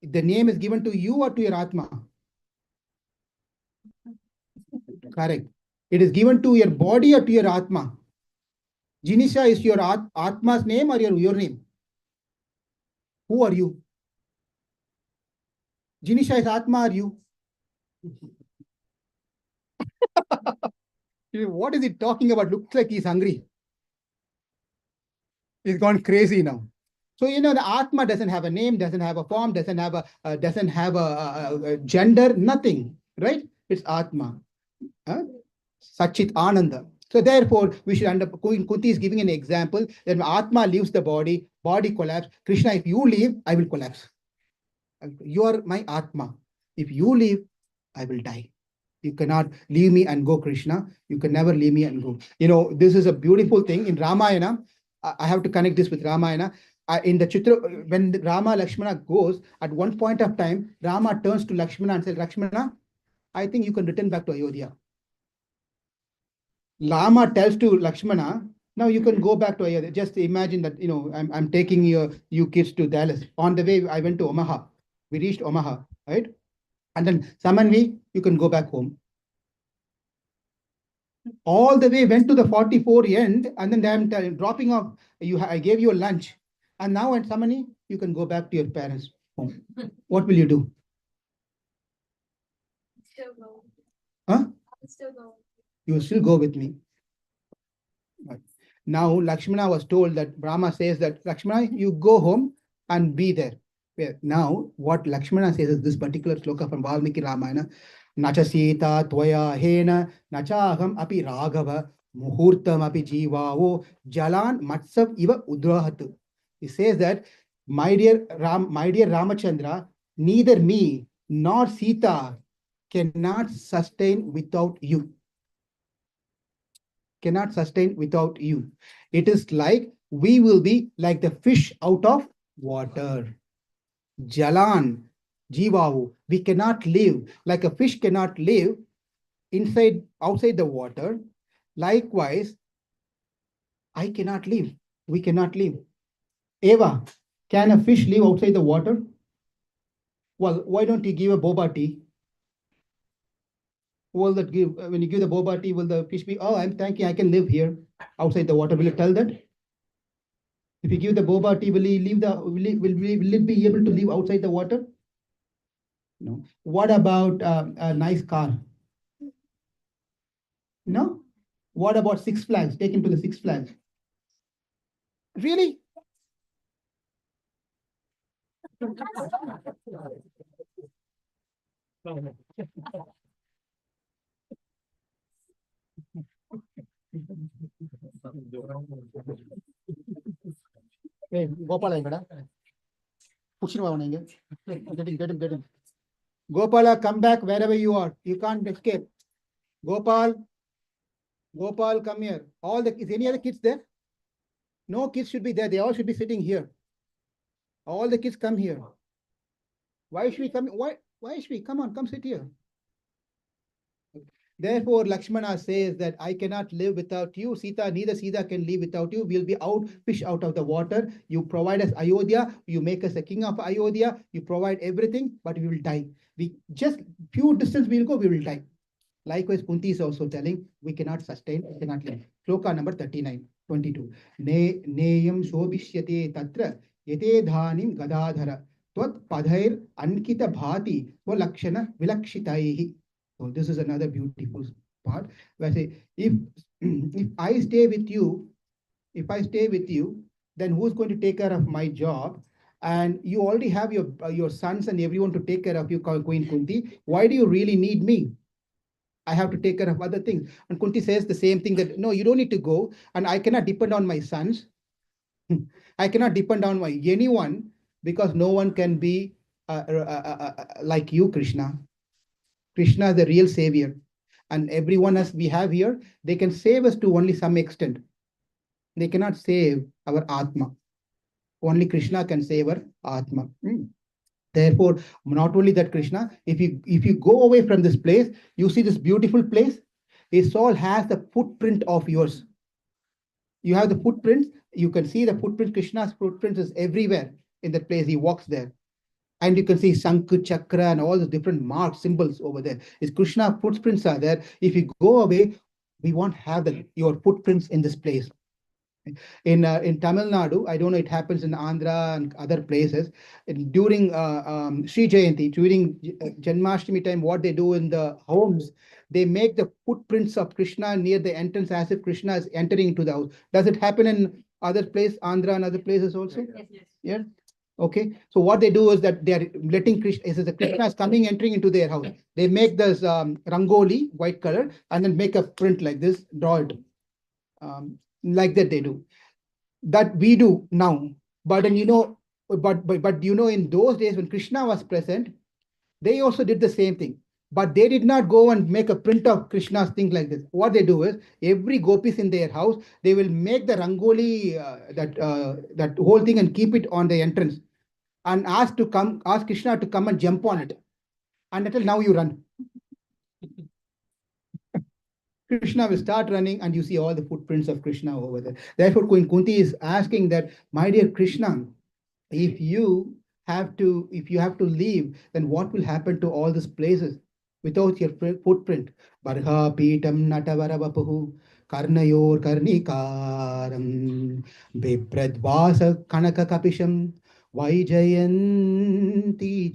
The name is given to you or to your Atma? Correct. It is given to your body or to your Atma? Jinisha is your Atma's name or your name? Who are you? Jinisha is Atma or you? What is he talking about? Looks like he's hungry. He's gone crazy now. So the Atma doesn't have a name, doesn't have a form, doesn't have a gender, nothing, right? It's Atma. Sachit Ananda. So therefore, we should Kunti is giving an example that when Atma leaves the body, body collapse. Krishna, if you leave, I will collapse. You are my Atma. If you leave, I will die. You cannot leave me and go, Krishna. You can never leave me and go. This is a beautiful thing in Ramayana. I have to connect this with Ramayana. In the Chitra, when Rama Lakshmana goes, at one point of time, Rama turns to Lakshmana and says, Lakshmana, I think you can return back to Ayodhya. Lama tells to Lakshmana, now you can go back to Ayodhya. Just imagine that, I'm taking you kids to Dallas. On the way, I went to Omaha. We reached Omaha, right? And then summon me, you can go back home. All the way went to the 44 end, and then I'm dropping off. I gave you a lunch. And now at Samani, you can go back to your parents' home. What will you do? Still go. Huh? Still go. You will still go with me. Right. Now, Lakshmana was told that Brahma says that, Lakshmana, you go home and be there. Now, what Lakshmana says is this particular sloka from Valmiki Ramayana, Nacha Sita Tvaya Hena, Nacha Aham Api Raghava, Muhurtam Api Jivavo, Jalan Matsav Iva Udrahatu. He says that, my dear Ramachandra, neither me nor Sita cannot sustain without you. Cannot sustain without you. It is like we will be like the fish out of water. Jalan, Jivavu. We cannot live like a fish cannot live outside the water. Likewise, I cannot live. We cannot live. Eva, can a fish live outside the water? Well, why don't you give a boba tea? Will that give when you give the boba tea, will the fish be, oh, I'm thinking I can live here outside the water? Will it tell that? If you give the boba tea, will it be able to live outside the water? No. What about a nice car? No. What about Six Flags? Take him to the Six Flags. Really? Hey, Gopala, push him. Get him. Gopala, come back wherever you are. You can't escape. Gopal, come here. Is any other kids there? No kids should be there. They all should be sitting here. All the kids come here. Why should we come? Why should we? Come on, come sit here. Therefore, Lakshmana says that I cannot live without you. Sita, neither Sita can live without you. We'll be out, fish out of the water. You provide us Ayodhya. You make us a king of Ayodhya. You provide everything, but we will die. We just few distance we'll go, we will die. Likewise, Kunti is also telling we cannot sustain, we cannot live. Shloka number 39, 22. Neyam shobhishyate tatra yate dhanim gadadhara twat padhair ankita bhati lakshana vilakshitaihi. So this is another beautiful part where I say, if I stay with you, if I stay with you, then who's going to take care of my job? And you already have your sons and everyone to take care of you, Queen Kunti. Why do you really need me? I have to take care of other things. And Kunti says the same thing that no, you don't need to go, and I cannot depend on my sons. I cannot depend on my anyone because no one can be like you, Krishna. Krishna is the real savior, and everyone as we have here, they can save us to only some extent. They cannot save our Atma. Only Krishna can save our Atma. Therefore, not only that, Krishna, if you go away from this place, you see this beautiful place. It all has the footprint of yours. You have the footprints. You can see the footprint. Krishna's footprints is everywhere in that place. He walks there, and you can see Shankh, Chakra, and all the different marks, symbols over there. Is Krishna footprints are there. If you go away, we won't have your footprints in this place. In Tamil Nadu, I don't know, it happens in Andhra and other places. During Sri Jayanti, during Janmashtami time, what they do in the homes, they make the footprints of Krishna near the entrance as if Krishna is entering into the house. Does it happen in other place, Andhra and other places also? Yes, yes. Yeah. Okay. So what they do is that they are letting Krishna, it says the Krishna is coming, entering into their house. They make this rangoli, white color, and then make a print like this, draw it. Like that they do, that we do now. But and but in those days when Krishna was present, they also did the same thing. But they did not go and make a print of Krishna's thing like this. What they do is every gopis in their house, they will make the rangoli, that whole thing, and keep it on the entrance, and ask Krishna to come and jump on it, and until now you run. Krishna will start running, and you see all the footprints of Krishna over there. Therefore, Queen Kunti is asking that, my dear Krishna, if you if you have to leave, then what will happen to all these places without your footprint? Barha Pitam Natavara Vapuhu Karnayor Karnikaram Bipradvasa Kanaka Kapisham Vaijayanti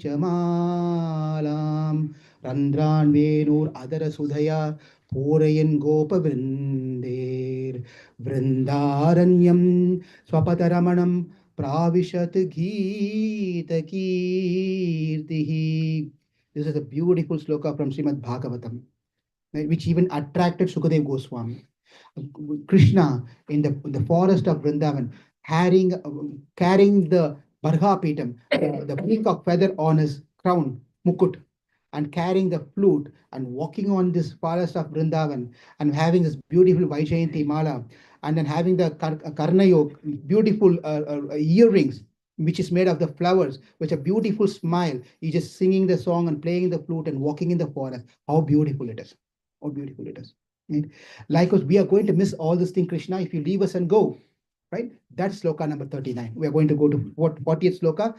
Chamalam Randran Venur Adara Sudhaya Purayan Gopa Vrindir Vrindaranyam Swapataramanam Pravishat Gita Kirtihi. This is a beautiful sloka from Srimad Bhagavatam, which even attracted Sukadev Goswami. Krishna in the forest of Vrindavan, carrying the Barha Pitam, the peacock feather on his crown, Mukut, and carrying the flute and walking on this forest of Vrindavan and having this beautiful Vaishayanti Mala, and then having the Karnayo, beautiful earrings, which is made of the flowers, with a beautiful smile. He's just singing the song and playing the flute and walking in the forest. How beautiful it is. How beautiful it is. Right? Likewise, we are going to miss all this thing, Krishna, if you leave us and go. Right? That's sloka number 39. We are going to go to what 40th sloka.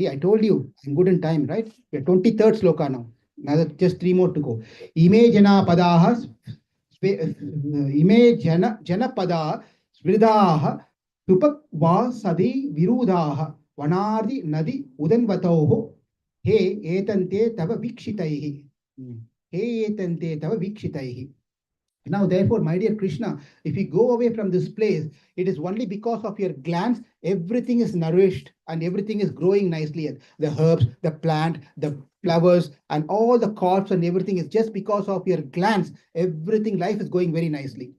I told you, I'm good in time, right? We are 23rd sloka now. Now just three more to go. Ime jana padahas ime jana pada svridaha tupak va sadi virudaha vanardi nadi udanvatoho he etante tava vikshitaihi. He etante tava vikshitaihi. Now, therefore, my dear Krishna, if you go away from this place, it is only because of your glands, everything is nourished and everything is growing nicely. The herbs, the plant, the flowers, and all the crops and everything is just because of your glands. Everything, life is going very nicely.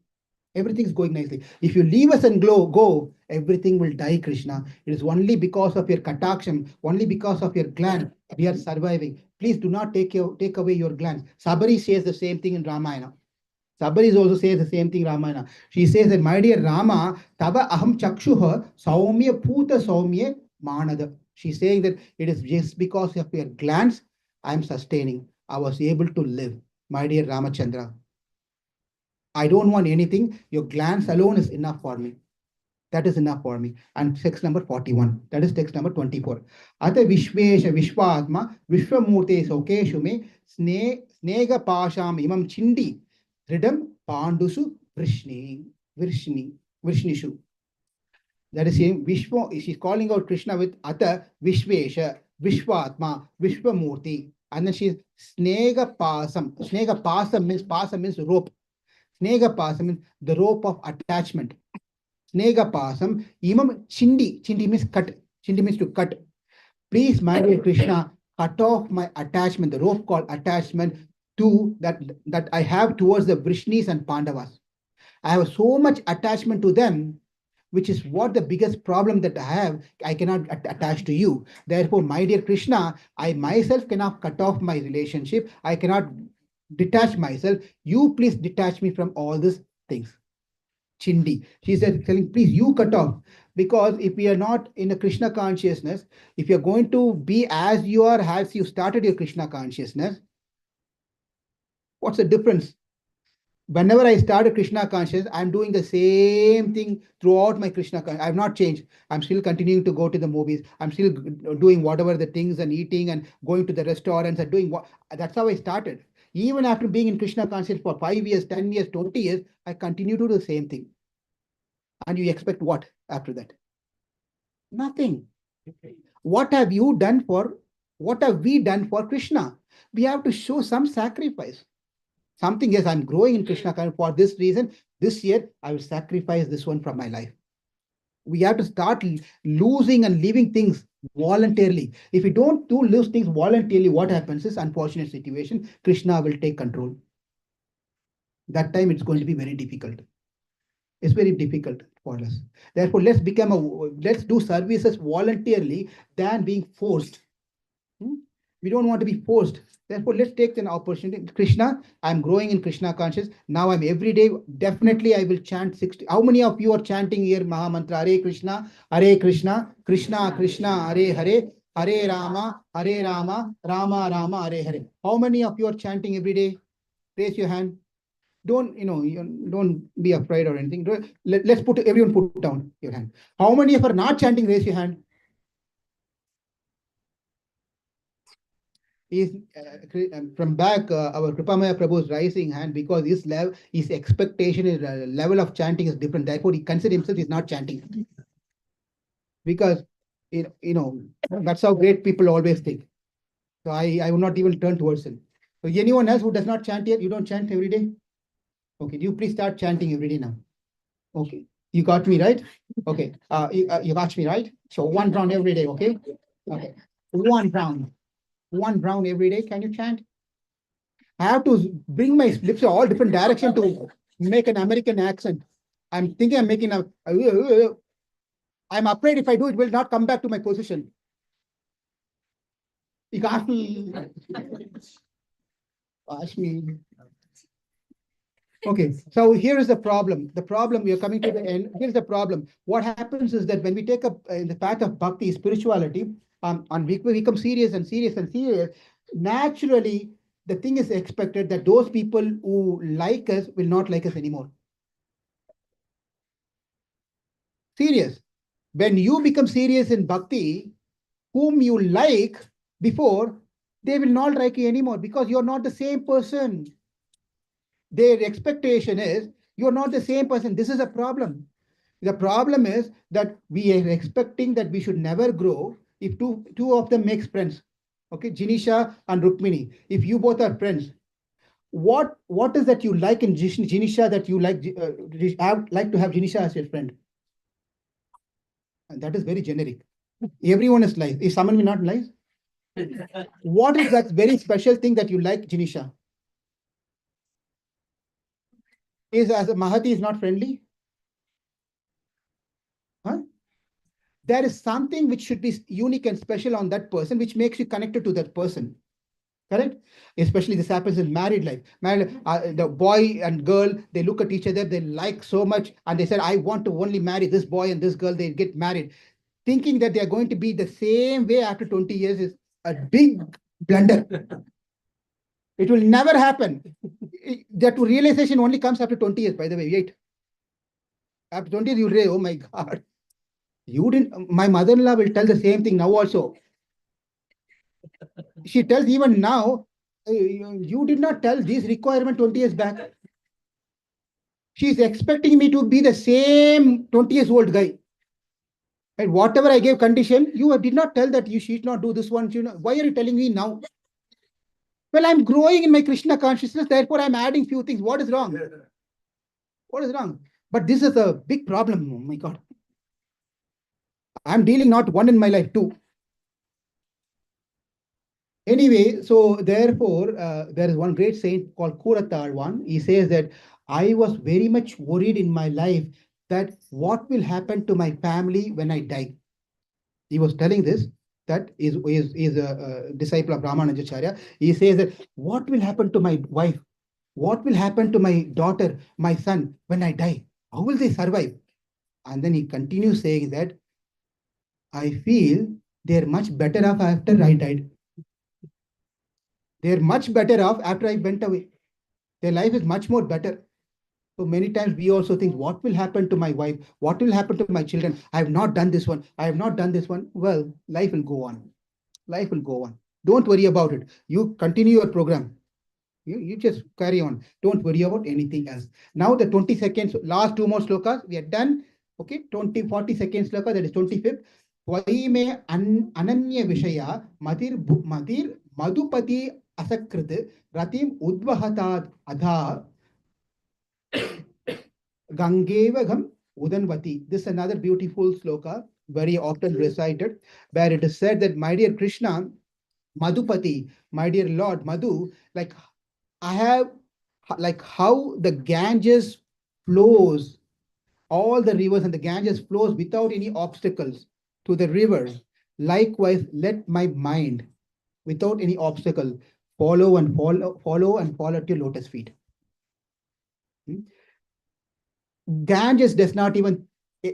Everything is going nicely. If you leave us and go, everything will die, Krishna. It is only because of your kataksham, only because of your gland, we are surviving. Please do not take away your glands. Sabari says the same thing in Ramayana. Sabari also says the same thing, Ramayana. She says that, my dear Rama, Tava aham chakshuha saumya puta saumya manada. She's saying that it is just because of your glands I am sustaining. I was able to live, my dear Ramachandra. I don't want anything. Your glance alone is enough for me. That is enough for me. And text number 41. That is text number 24. Ata Vishvesha Vishwatma Vishwamurte Sokeshu me Snega Pasham Imam Chindi Ridam Pandusu Vrishnishu. That is saying Vishwa, she's calling out Krishna with Ata Vishvesha, Vishwatma, Vishwamurti. And then she's Snega Pasam. Snega Pasam means rope. Snega Pasam means the rope of attachment. Snega Pasam, Imam Chindi. Chindi means cut. Chindi means to cut. Please, my dear Krishna, cut off my attachment, the rope called attachment to that I have towards the Vrishnis and Pandavas. I have so much attachment to them, which is what the biggest problem that I have. I cannot attach to you. Therefore, my dear Krishna, I myself cannot cut off my relationship. I cannot detach myself. You please detach me from all these things. Chindi. She said, telling, please, you cut off. Because if we are not in a Krishna consciousness, if you're going to be as you are, as you started your Krishna consciousness, what's the difference? Whenever I start a Krishna consciousness, I'm doing the same thing throughout my Krishna consciousness. I've not changed. I'm still continuing to go to the movies. I'm still doing whatever the things and eating and going to the restaurants and doing what. That's how I started. Even after being in Krishna consciousness for 5 years, 10 years, 20 years, I continue to do the same thing. And you expect what after that? Nothing. What have you done for, what have we done for Krishna? We have to show some sacrifice. Something, yes, I'm growing in Krishna for this reason. This year, I will sacrifice this one from my life. We have to start losing and leaving things voluntarily. If we don't do lose things voluntarily, what happens is unfortunate situation. Krishna will take control. That time it's going to be very difficult. It's very difficult for us. Therefore, let's do services voluntarily than being forced. We don't want to be forced. Therefore, let's take an opportunity. Krishna, I'm growing in Krishna conscious. Now I'm every day, definitely I will chant 60. How many of you are chanting here Maha Mantra? Hare Krishna, Krishna, Krishna, Hare Hare, Hare Rama, Rama Rama, Hare Hare. How many of you are chanting every day? Raise your hand. Don't, don't be afraid or anything. Let's put, everyone put down your hand. How many of you are not chanting? Raise your hand. Is from back, our Kripamaya Prabhu is raising hand because his expectation is level of chanting is different. Therefore, he considers himself is not chanting because that's how great people always think. So I will not even turn towards him. So anyone else who does not chant here, you don't chant every day. Okay, you please start chanting every day now. Okay, you got me right. Okay, you got me right. So 1 round every day. Okay, okay, 1 round. 1 round every day. Can you chant? I have to bring my lips all different direction to make an American accent. I'm thinking I'm making a. I'm afraid if I do, it will not come back to my position. You ask me. Ask me. Okay, so here is the problem. The problem, we are coming to the end. Here's the problem. What happens is that when we take up in the path of bhakti, spirituality, and we become serious and serious and serious, naturally, the thing is expected that those people who like us will not like us anymore. Serious. When you become serious in bhakti, whom you like before, they will not like you anymore because you're not the same person. Their expectation is you're not the same person. This is a problem. The problem is that we are expecting that we should never grow if two of them makes friends. Okay, Jinisha and Rukmini. If you both are friends, what is that you like in Jinisha that you like like to have Jinisha as your friend? And that is very generic. Everyone is nice. Is someone not nice? What is that very special thing that you like, Jinisha? Is as a Mahati is not friendly? Huh? There is something which should be unique and special on that person, which makes you connected to that person. Correct? Especially this happens in married life. The boy and girl, they look at each other, they like so much, and they said, I want to only marry this boy and this girl, they get married. Thinking that they are going to be the same way after 20 years is a big blunder. It will never happen. that realization only comes after 20 years, by the way. Wait. After 20 years, you realize, oh my God, you didn't. My mother in law will tell the same thing now also. She tells even now, you did not tell this requirement 20 years back. She's expecting me to be the same 20 years old guy. And whatever I gave condition, you did not tell that you should not do this one. You know, why are you telling me now? Well, I'm growing in my Krishna consciousness, therefore I'm adding few things. What is wrong? What is wrong? But this is a big problem. Oh my God. I'm dealing not one in my life, two. Anyway, so therefore, there is one great saint called Kuratarwan. He says that I was very much worried in my life that what will happen to my family when I die. He was telling this, that is a disciple of Ramanujacharya. He says that what will happen to my wife? What will happen to my daughter, my son when I die? How will they survive? And then he continues saying that I feel they're much better off after I died. They're much better off after I went away. Their life is much more better. So many times we also think, what will happen to my wife? What will happen to my children? I have not done this one. I have not done this one. Well, life will go on. Life will go on. Don't worry about it. You continue your program. You just carry on. Don't worry about anything else. Now the 20 seconds, last two more slokas, we are done. Okay, 40 seconds sloka, that is 25th. Vaime ananya vishaya madir madhupati asakrit ratim udvahatad adha gangevagam udanvati. This is another beautiful sloka, very often recited, where it is said that, my dear Krishna, Madhupati, my dear Lord Madhu, like I have, like how the Ganges flows, all the rivers and the Ganges flows without any obstacles to the river. Likewise, let my mind, without any obstacle, follow and fall at your lotus feet. Ganges does not even,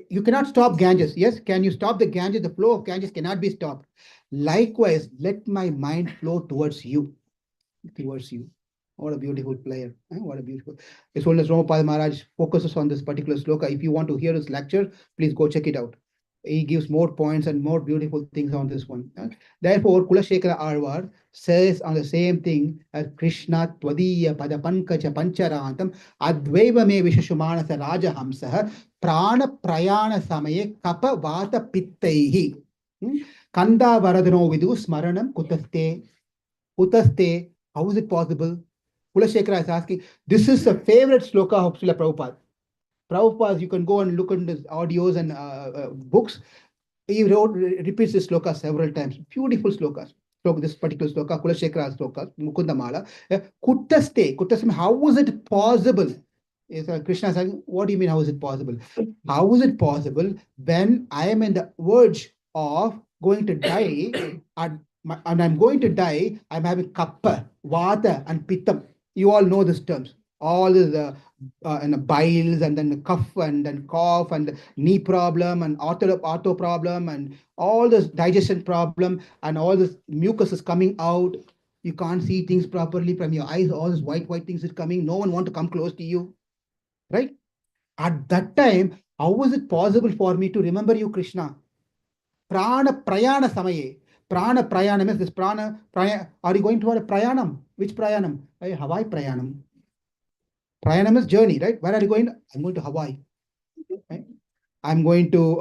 you cannot stop Ganges. Yes, can you stop the Ganges? The flow of Ganges cannot be stopped. Likewise, let my mind flow towards you. Towards you. What a beautiful player. What a beautiful. His Holiness Ramapal Maharaj focuses on this particular sloka. If you want to hear his lecture, please go check it out. He gives more points and more beautiful things on this one. Therefore, Kulashekara Arvar says on the same thing as Krishna Tvadiya Pada Pankaja Pancharantam Advaiva Me Vishashumanasa Raja Hamsaha Prana Prayana Samaye Kapa Vata Pittaihi Kanda Varadano Vidu Smaranam Kutaste Kutaste. How is it possible? Kulashekara is asking, this is a favorite sloka of Srila Prabhupada. Prabhupada, you can go and look at his audios and books. He repeats this sloka several times. Beautiful slokas. So this particular sloka, Kulashekara sloka, Mukundamala. Kuttaste, how is it possible? Krishna is asking, what do you mean, how is it possible? How is it possible when I am in the verge of going to die and I'm going to die, I'm having kappa, vata, and pittam. You all know these terms. All this biles and then the cough and then cough and knee problem and ortho problem and all this digestion problem and all this mucus is coming out. You can't see things properly from your eyes. All this white things is coming. No one want to come close to you, right? At that time, how was it possible for me to remember you, Krishna? Prana prayana samaye. Prana prayanam is this are you going toward a prayanam? Which prayanam? Hawaii prayanam. Prayanam is journey, right? Where are you going? I'm going to Hawaii. Right? I'm going to,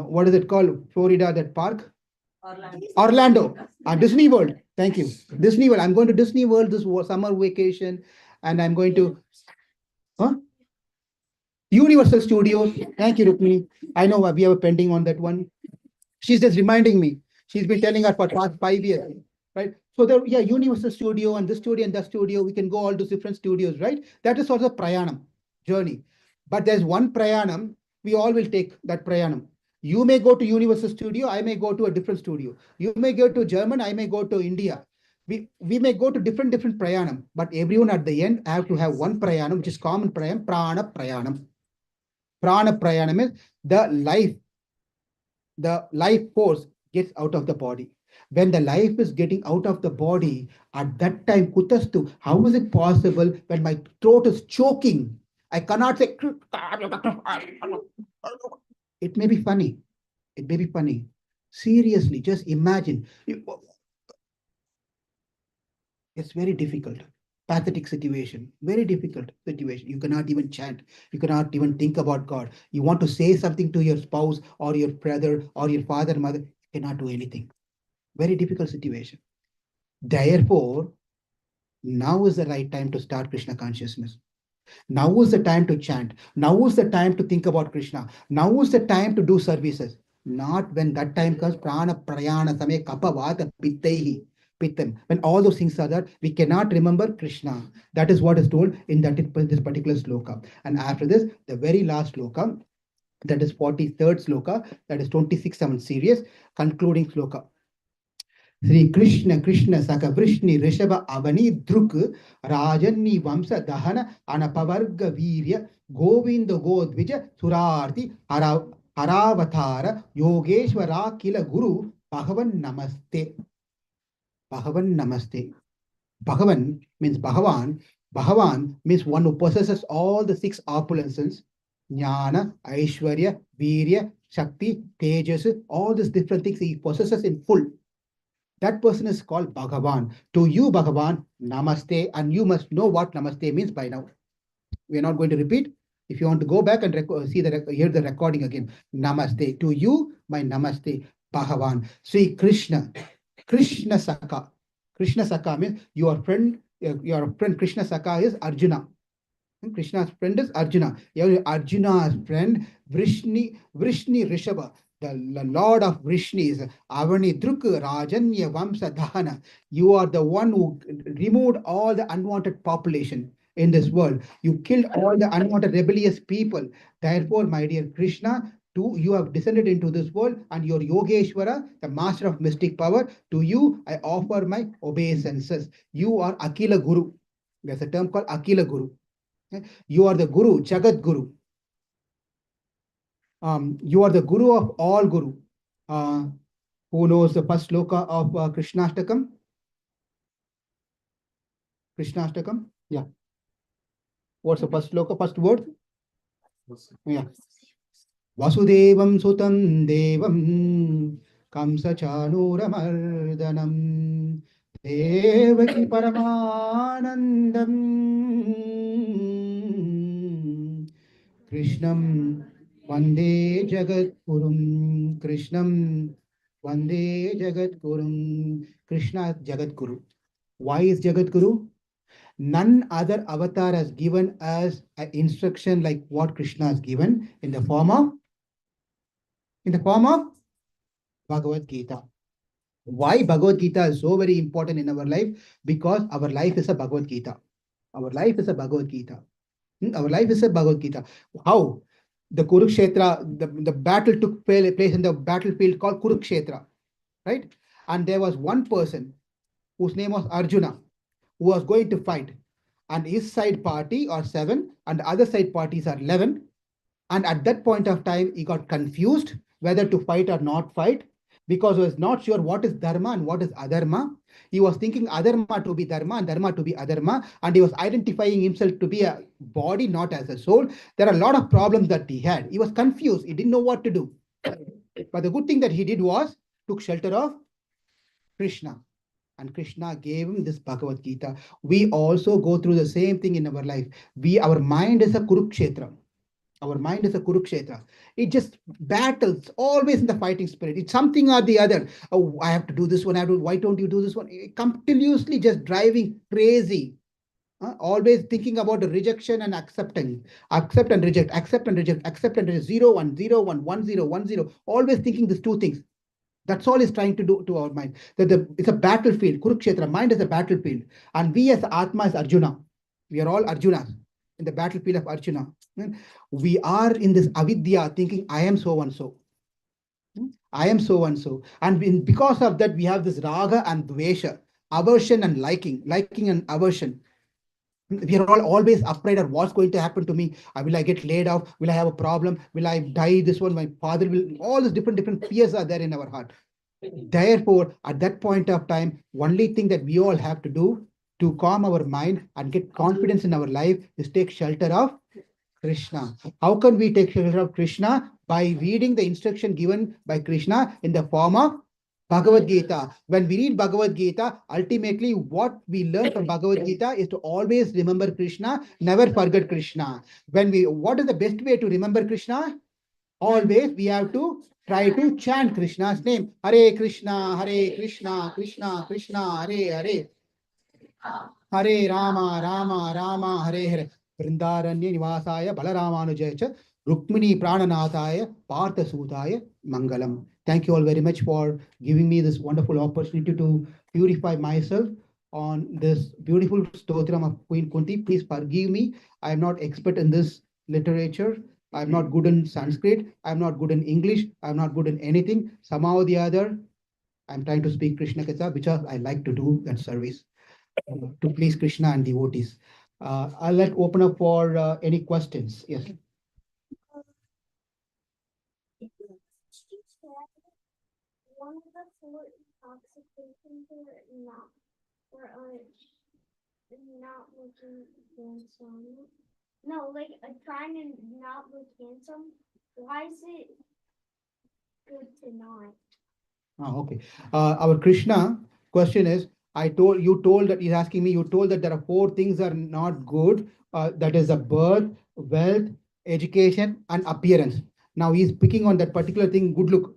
what is it called? Florida, that park? Orlando. Disney World. Thank you. Disney World. I'm going to Disney World this summer vacation. And I'm going to, Universal Studios. Thank you, Rukmini. I know we have a pending on that one. She's just reminding me. She's been telling us for past 5 years, right? So there, yeah, Universal Studio and this studio and that studio, we can go all to different studios, right? That is also prayanam, journey. But there's one prayanam, we all will take that prayanam. You may go to Universal Studio, I may go to a different studio. You may go to German, I may go to India. We may go to different prayanam, but everyone at the end have to have one prayanam, which is common prayanam, prana prayanam. Prana prayanam is the life force gets out of the body. When the life is getting out of the body, at that time, Kutastu, how is it possible when my throat is choking? I cannot say, it may be funny. It may be funny. Seriously, just imagine. It's very difficult. Pathetic situation, very difficult situation. You cannot even chant. You cannot even think about God. You want to say something to your spouse or your brother or your father, mother, you cannot do anything. Very difficult situation. Therefore, now is the right time to start Krishna consciousness. Now is the time to chant. Now is the time to think about Krishna. Now is the time to do services. Not when that time comes, prana, prayana, same, kapha, vata, pittaihi, pittam. When all those things are there, we cannot remember Krishna. That is what is told in this particular sloka. And after this, the very last sloka, that is 43rd sloka, that is 26th series, concluding sloka. Sri Krishna Krishna Saka Vrishni Rishava Avani Druk Rajanni Vamsa Dahana Anapavarga Virya Govinda Godvija Surarti Haravatara Yogeshwara Kila Guru Bhagavan Namaste. Bhagavan Namaste. Bhagavan means Bhagavan. Bhagavan means one who possesses all the six opulences: Jnana, Aishwarya, Virya, Shakti, Tejas, all these different things he possesses in full. That person is called Bhagavan. To you, Bhagavan, Namaste, and you must know what Namaste means by now. We are not going to repeat. If you want to go back and hear the recording again, Namaste. To you, my Namaste, Bhagavan. Sri Krishna, Krishna Saka. Krishna Saka means your friend Krishna Saka is Arjuna. Krishna's friend is Arjuna. Arjuna's friend, Vrishni Rishabha, the Lord of Vrishnis, Avani Druk Rajanya Vamsa Dahana. You are the one who removed all the unwanted population in this world. You killed all the unwanted rebellious people. Therefore, my dear Krishna, you have descended into this world, and your Yogeshwara, the master of mystic power, to you I offer my obeisances. You are Akila Guru. There's a term called Akila Guru. You are the Guru, Jagat Guru. You are the Guru of all Guru. Uh, who knows the first sloka of Krishnashtakam? Krishnashtakam? Yeah. What's the first sloka, first word? Yeah. Vasudevam Sutam Devam Kamsa Chanuramardanam Devaki Paramanandam Krishnam Vande Jagat Kurum. Krishnam Vande Jagat Kurum. Krishna is Jagat Guru. Why is Jagat Guru? None other avatar has given us an instruction like what Krishna has given in the form of Bhagavad Gita. Why Bhagavad Gita is so very important in our life? Because our life is a Bhagavad Gita. Our life is a Bhagavad Gita. Our life is a Bhagavad Gita. How? The Kurukshetra, the battle took place in the battlefield called Kurukshetra, right? And there was one person whose name was Arjuna, who was going to fight. And his side party are 7, and the other side parties are 11. And at that point of time, he got confused whether to fight or not fight, because he was not sure what is dharma and what is adharma. He was thinking adharma to be dharma and dharma to be adharma, and he was identifying himself to be a body, not as a soul. There are a lot of problems that he had. He was confused. He didn't know what to do. But the good thing that he did was took shelter of Krishna. And Krishna gave him this Bhagavad Gita. We also go through the same thing in our life. Our mind is a Kurukshetra. Our mind is a Kurukshetra. It just battles always in the fighting spirit. It's something or the other. Oh, I have to do this one. Why don't you do this one? Continuously just driving crazy. Always thinking about the rejection and accepting. Accept and reject, accept and reject, accept and reject. 0, 1, 0, 1, 1, 0, 1, 0. Always thinking these two things. That's all he's trying to do to our mind. It's a battlefield. Kurukshetra, mind is a battlefield. And we as Atma is Arjuna. We are all Arjunas in the battlefield of Arjuna. We are in this avidya thinking, I am so and so. I am so and so. And because of that, we have this raga and dvesha, aversion and liking and aversion. We are all always afraid of what's going to happen to me. Will I get laid off? Will I have a problem? Will I die? This one, my father will. All these different fears are there in our heart. Therefore, at that point of time, only thing that we all have to do to calm our mind and get confidence in our life is take shelter of Krishna. How can we take shelter of Krishna? By reading the instruction given by Krishna in the form of Bhagavad Gita. When we read Bhagavad Gita, ultimately what we learn from Bhagavad Gita is to always remember Krishna, never forget Krishna. What is the best way to remember Krishna? Always we have to try to chant Krishna's name. Hare Krishna, Hare Krishna, Krishna Krishna, Hare Hare. Hare Rama, Rama Rama, Hare Hare. Vrindaranya Nivasaya Balaramanujaya cha Rukmini Prananathaya Partha Sudaya Mangalam. Thank you all very much for giving me this wonderful opportunity to purify myself on this beautiful stotram of Queen Kunti. Please forgive me. I am not expert in this literature. I'm not good in Sanskrit. I'm not good in English. I'm not good in anything. Somehow or the other, I'm trying to speak Krishna Katha, which I like to do that service to please Krishna and devotees. I'll let open up for any questions. Yes. One of the four intoxications were not looking handsome. No, like trying to not look handsome. Why is it good to not? Okay. Our Krishna question is, you told that he's asking me, you told that there are four things are not good. That is a birth, wealth, education, and appearance. Now he's picking on that particular thing, good look.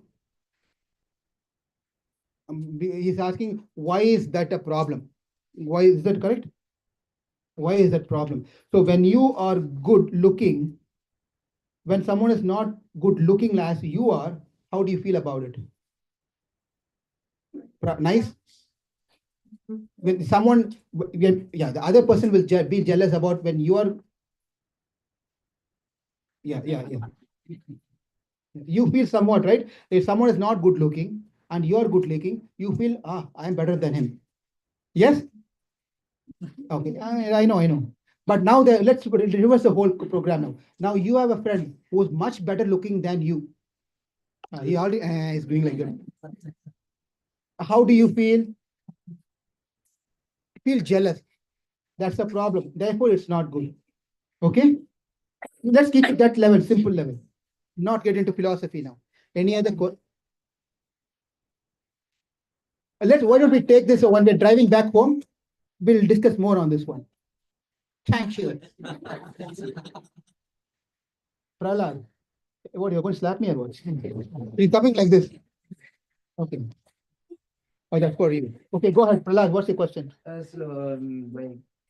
He's asking, why is that a problem? Why is that correct? Why is that problem? So when you are good looking, when someone is not good looking as you are, how do you feel about it? Nice. When someone, yeah, the other person will be jealous about when you are, yeah. You feel somewhat, right? If someone is not good looking and you are good looking, you feel, I am better than him. Yes. Okay, I know. But now let's reverse the whole program now. Now you have a friend who's much better looking than you. He already is doing like that. How do you feel? Feel jealous. That's the problem. Therefore, it's not good. Okay. Let's keep it that level, simple level. Not get into philosophy now. Any other? Let's. Why don't we take this when we're driving back home? We'll discuss more on this one. Thank you. Prahlad, what you're going to slap me or what? You're coming like this. Okay. Oh, that's for you. Okay, go ahead, Prahlad. What's your question? Like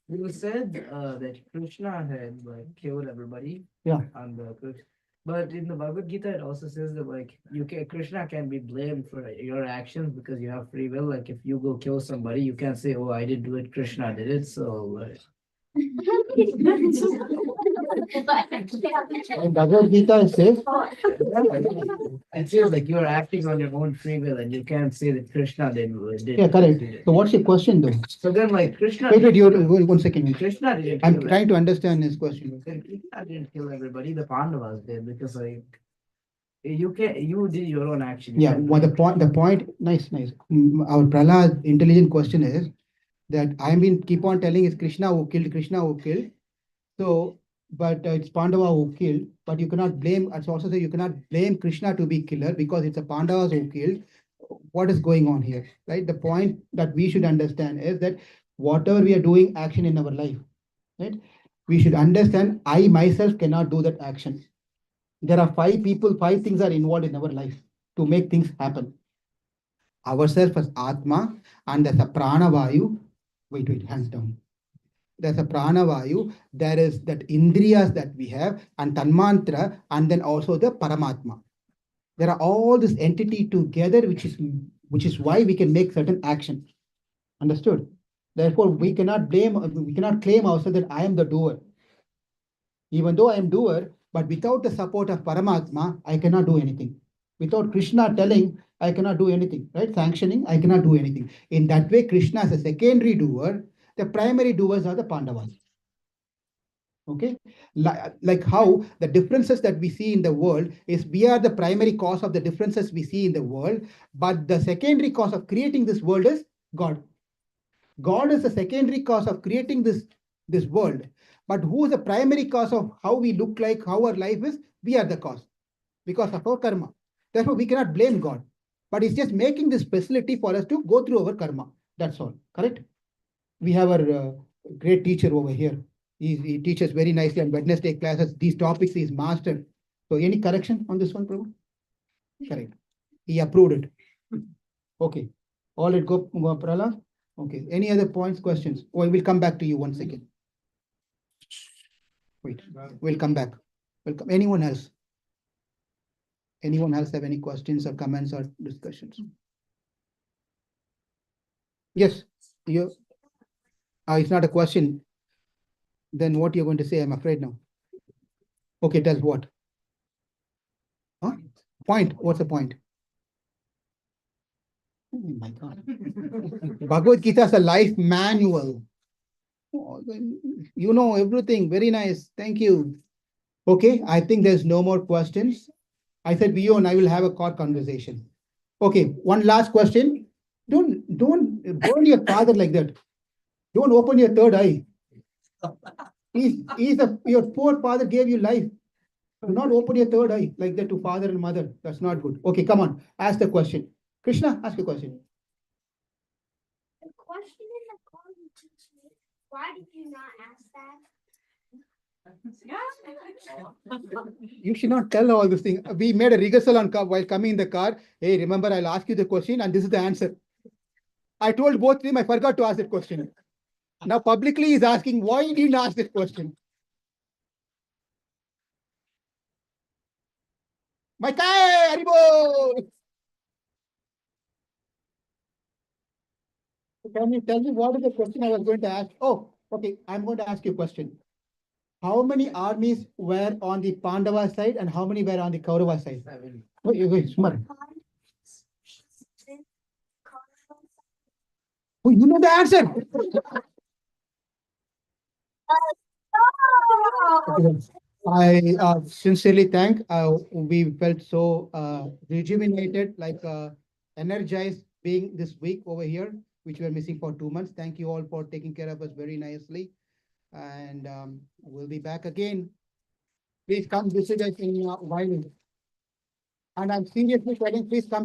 you said that Krishna had like killed everybody. Yeah. On the but in the Bhagavad Gita it also says that like Krishna can be blamed for your actions because you have free will. Like if you go kill somebody, you can't say, "Oh, I didn't do it. Krishna did it." So In Bhagavad Gita, it says, it feels like you're acting on your own free will, and you can't say that Krishna did. yeah, correct. So what's your question though? So then, like Krishna. Wait, you're 1 second. Krishna didn't. I'm trying to understand his question. Krishna didn't kill everybody. The Pandavas did because like you did your own action. Yeah, well, the point, nice. Our Prahlad intelligent question is that I mean, keep on telling is Krishna who killed. So, but it's Pandava who killed. But you cannot blame. It's also say you cannot blame Krishna to be killer because it's the Pandavas who killed. What is going on here, right? The point that we should understand is that whatever we are doing action in our life, right? We should understand I myself cannot do that action. There are five things are involved in our life to make things happen. Ourself as Atma, and there's a prana vayu. Wait, hands down. There's a prana vayu, there is that indriyas that we have, and tanmantra, and then also the paramatma. There are all this entity together, which is why we can make certain action. Understood? Therefore, we cannot claim ourselves that I am the doer. Even though I am doer, but without the support of Paramatma, I cannot do anything. Without Krishna telling, I cannot do anything, right? Sanctioning, I cannot do anything. In that way, Krishna is a secondary doer. The primary doers are the Pandavas. Okay, like how the differences that we see in the world is we are the primary cause of the differences we see in the world, but the secondary cause of creating this world is God. God is the secondary cause of creating this world, but who is the primary cause of how we look like, how our life is? We are the cause because of our karma. Therefore, we cannot blame God, but it's just making this facility for us to go through our karma. That's all. Correct? We have our great teacher over here. He teaches very nicely on Wednesday classes. These topics he's mastered. So any correction on this one, Prabhu? Correct. He approved it. Okay. All it go, Prala. Okay. Any other points, questions? Oh, I will come back to you once again. Wait. We'll come back. Welcome. Anyone else? Anyone else have any questions or comments or discussions? Yes. You. It's not a question. Then what you're going to say? I'm afraid now. Okay. Tell what? Huh? Point. What's the point? Oh my God. Bhagavad Gita is a life manual. Oh, you know everything. Very nice. Thank you. Okay, I think there's no more questions. I said you and I will have a core conversation. Okay, one last question. Don't burn your father like that. Don't open your third eye. Your poor father gave you life. Do not open your third eye like that to father and mother. That's not good. Okay, come on. Ask the question. Krishna, ask a question. The question in the comment, why did you not ask that? You should not tell all this thing. We made a rehearsal on car while coming in the car. Hey, remember, I'll ask you the question and this is the answer. I told both of them I forgot to ask that question. Now publicly he's asking why you didn't ask this question. My guy, Haribo! Can you tell me what is the question I was going to ask? Oh, okay. I'm going to ask you a question. How many armies were on the Pandava side and how many were on the Kaurava side? Oh, you smart. Oh, you know the answer. I sincerely thank. We felt so rejuvenated, like energized being this week over here, which we are missing for 2 months. Thank you all for taking care of us very nicely. And we'll be back again. Please come visit us in while. And I'm seriously telling, please come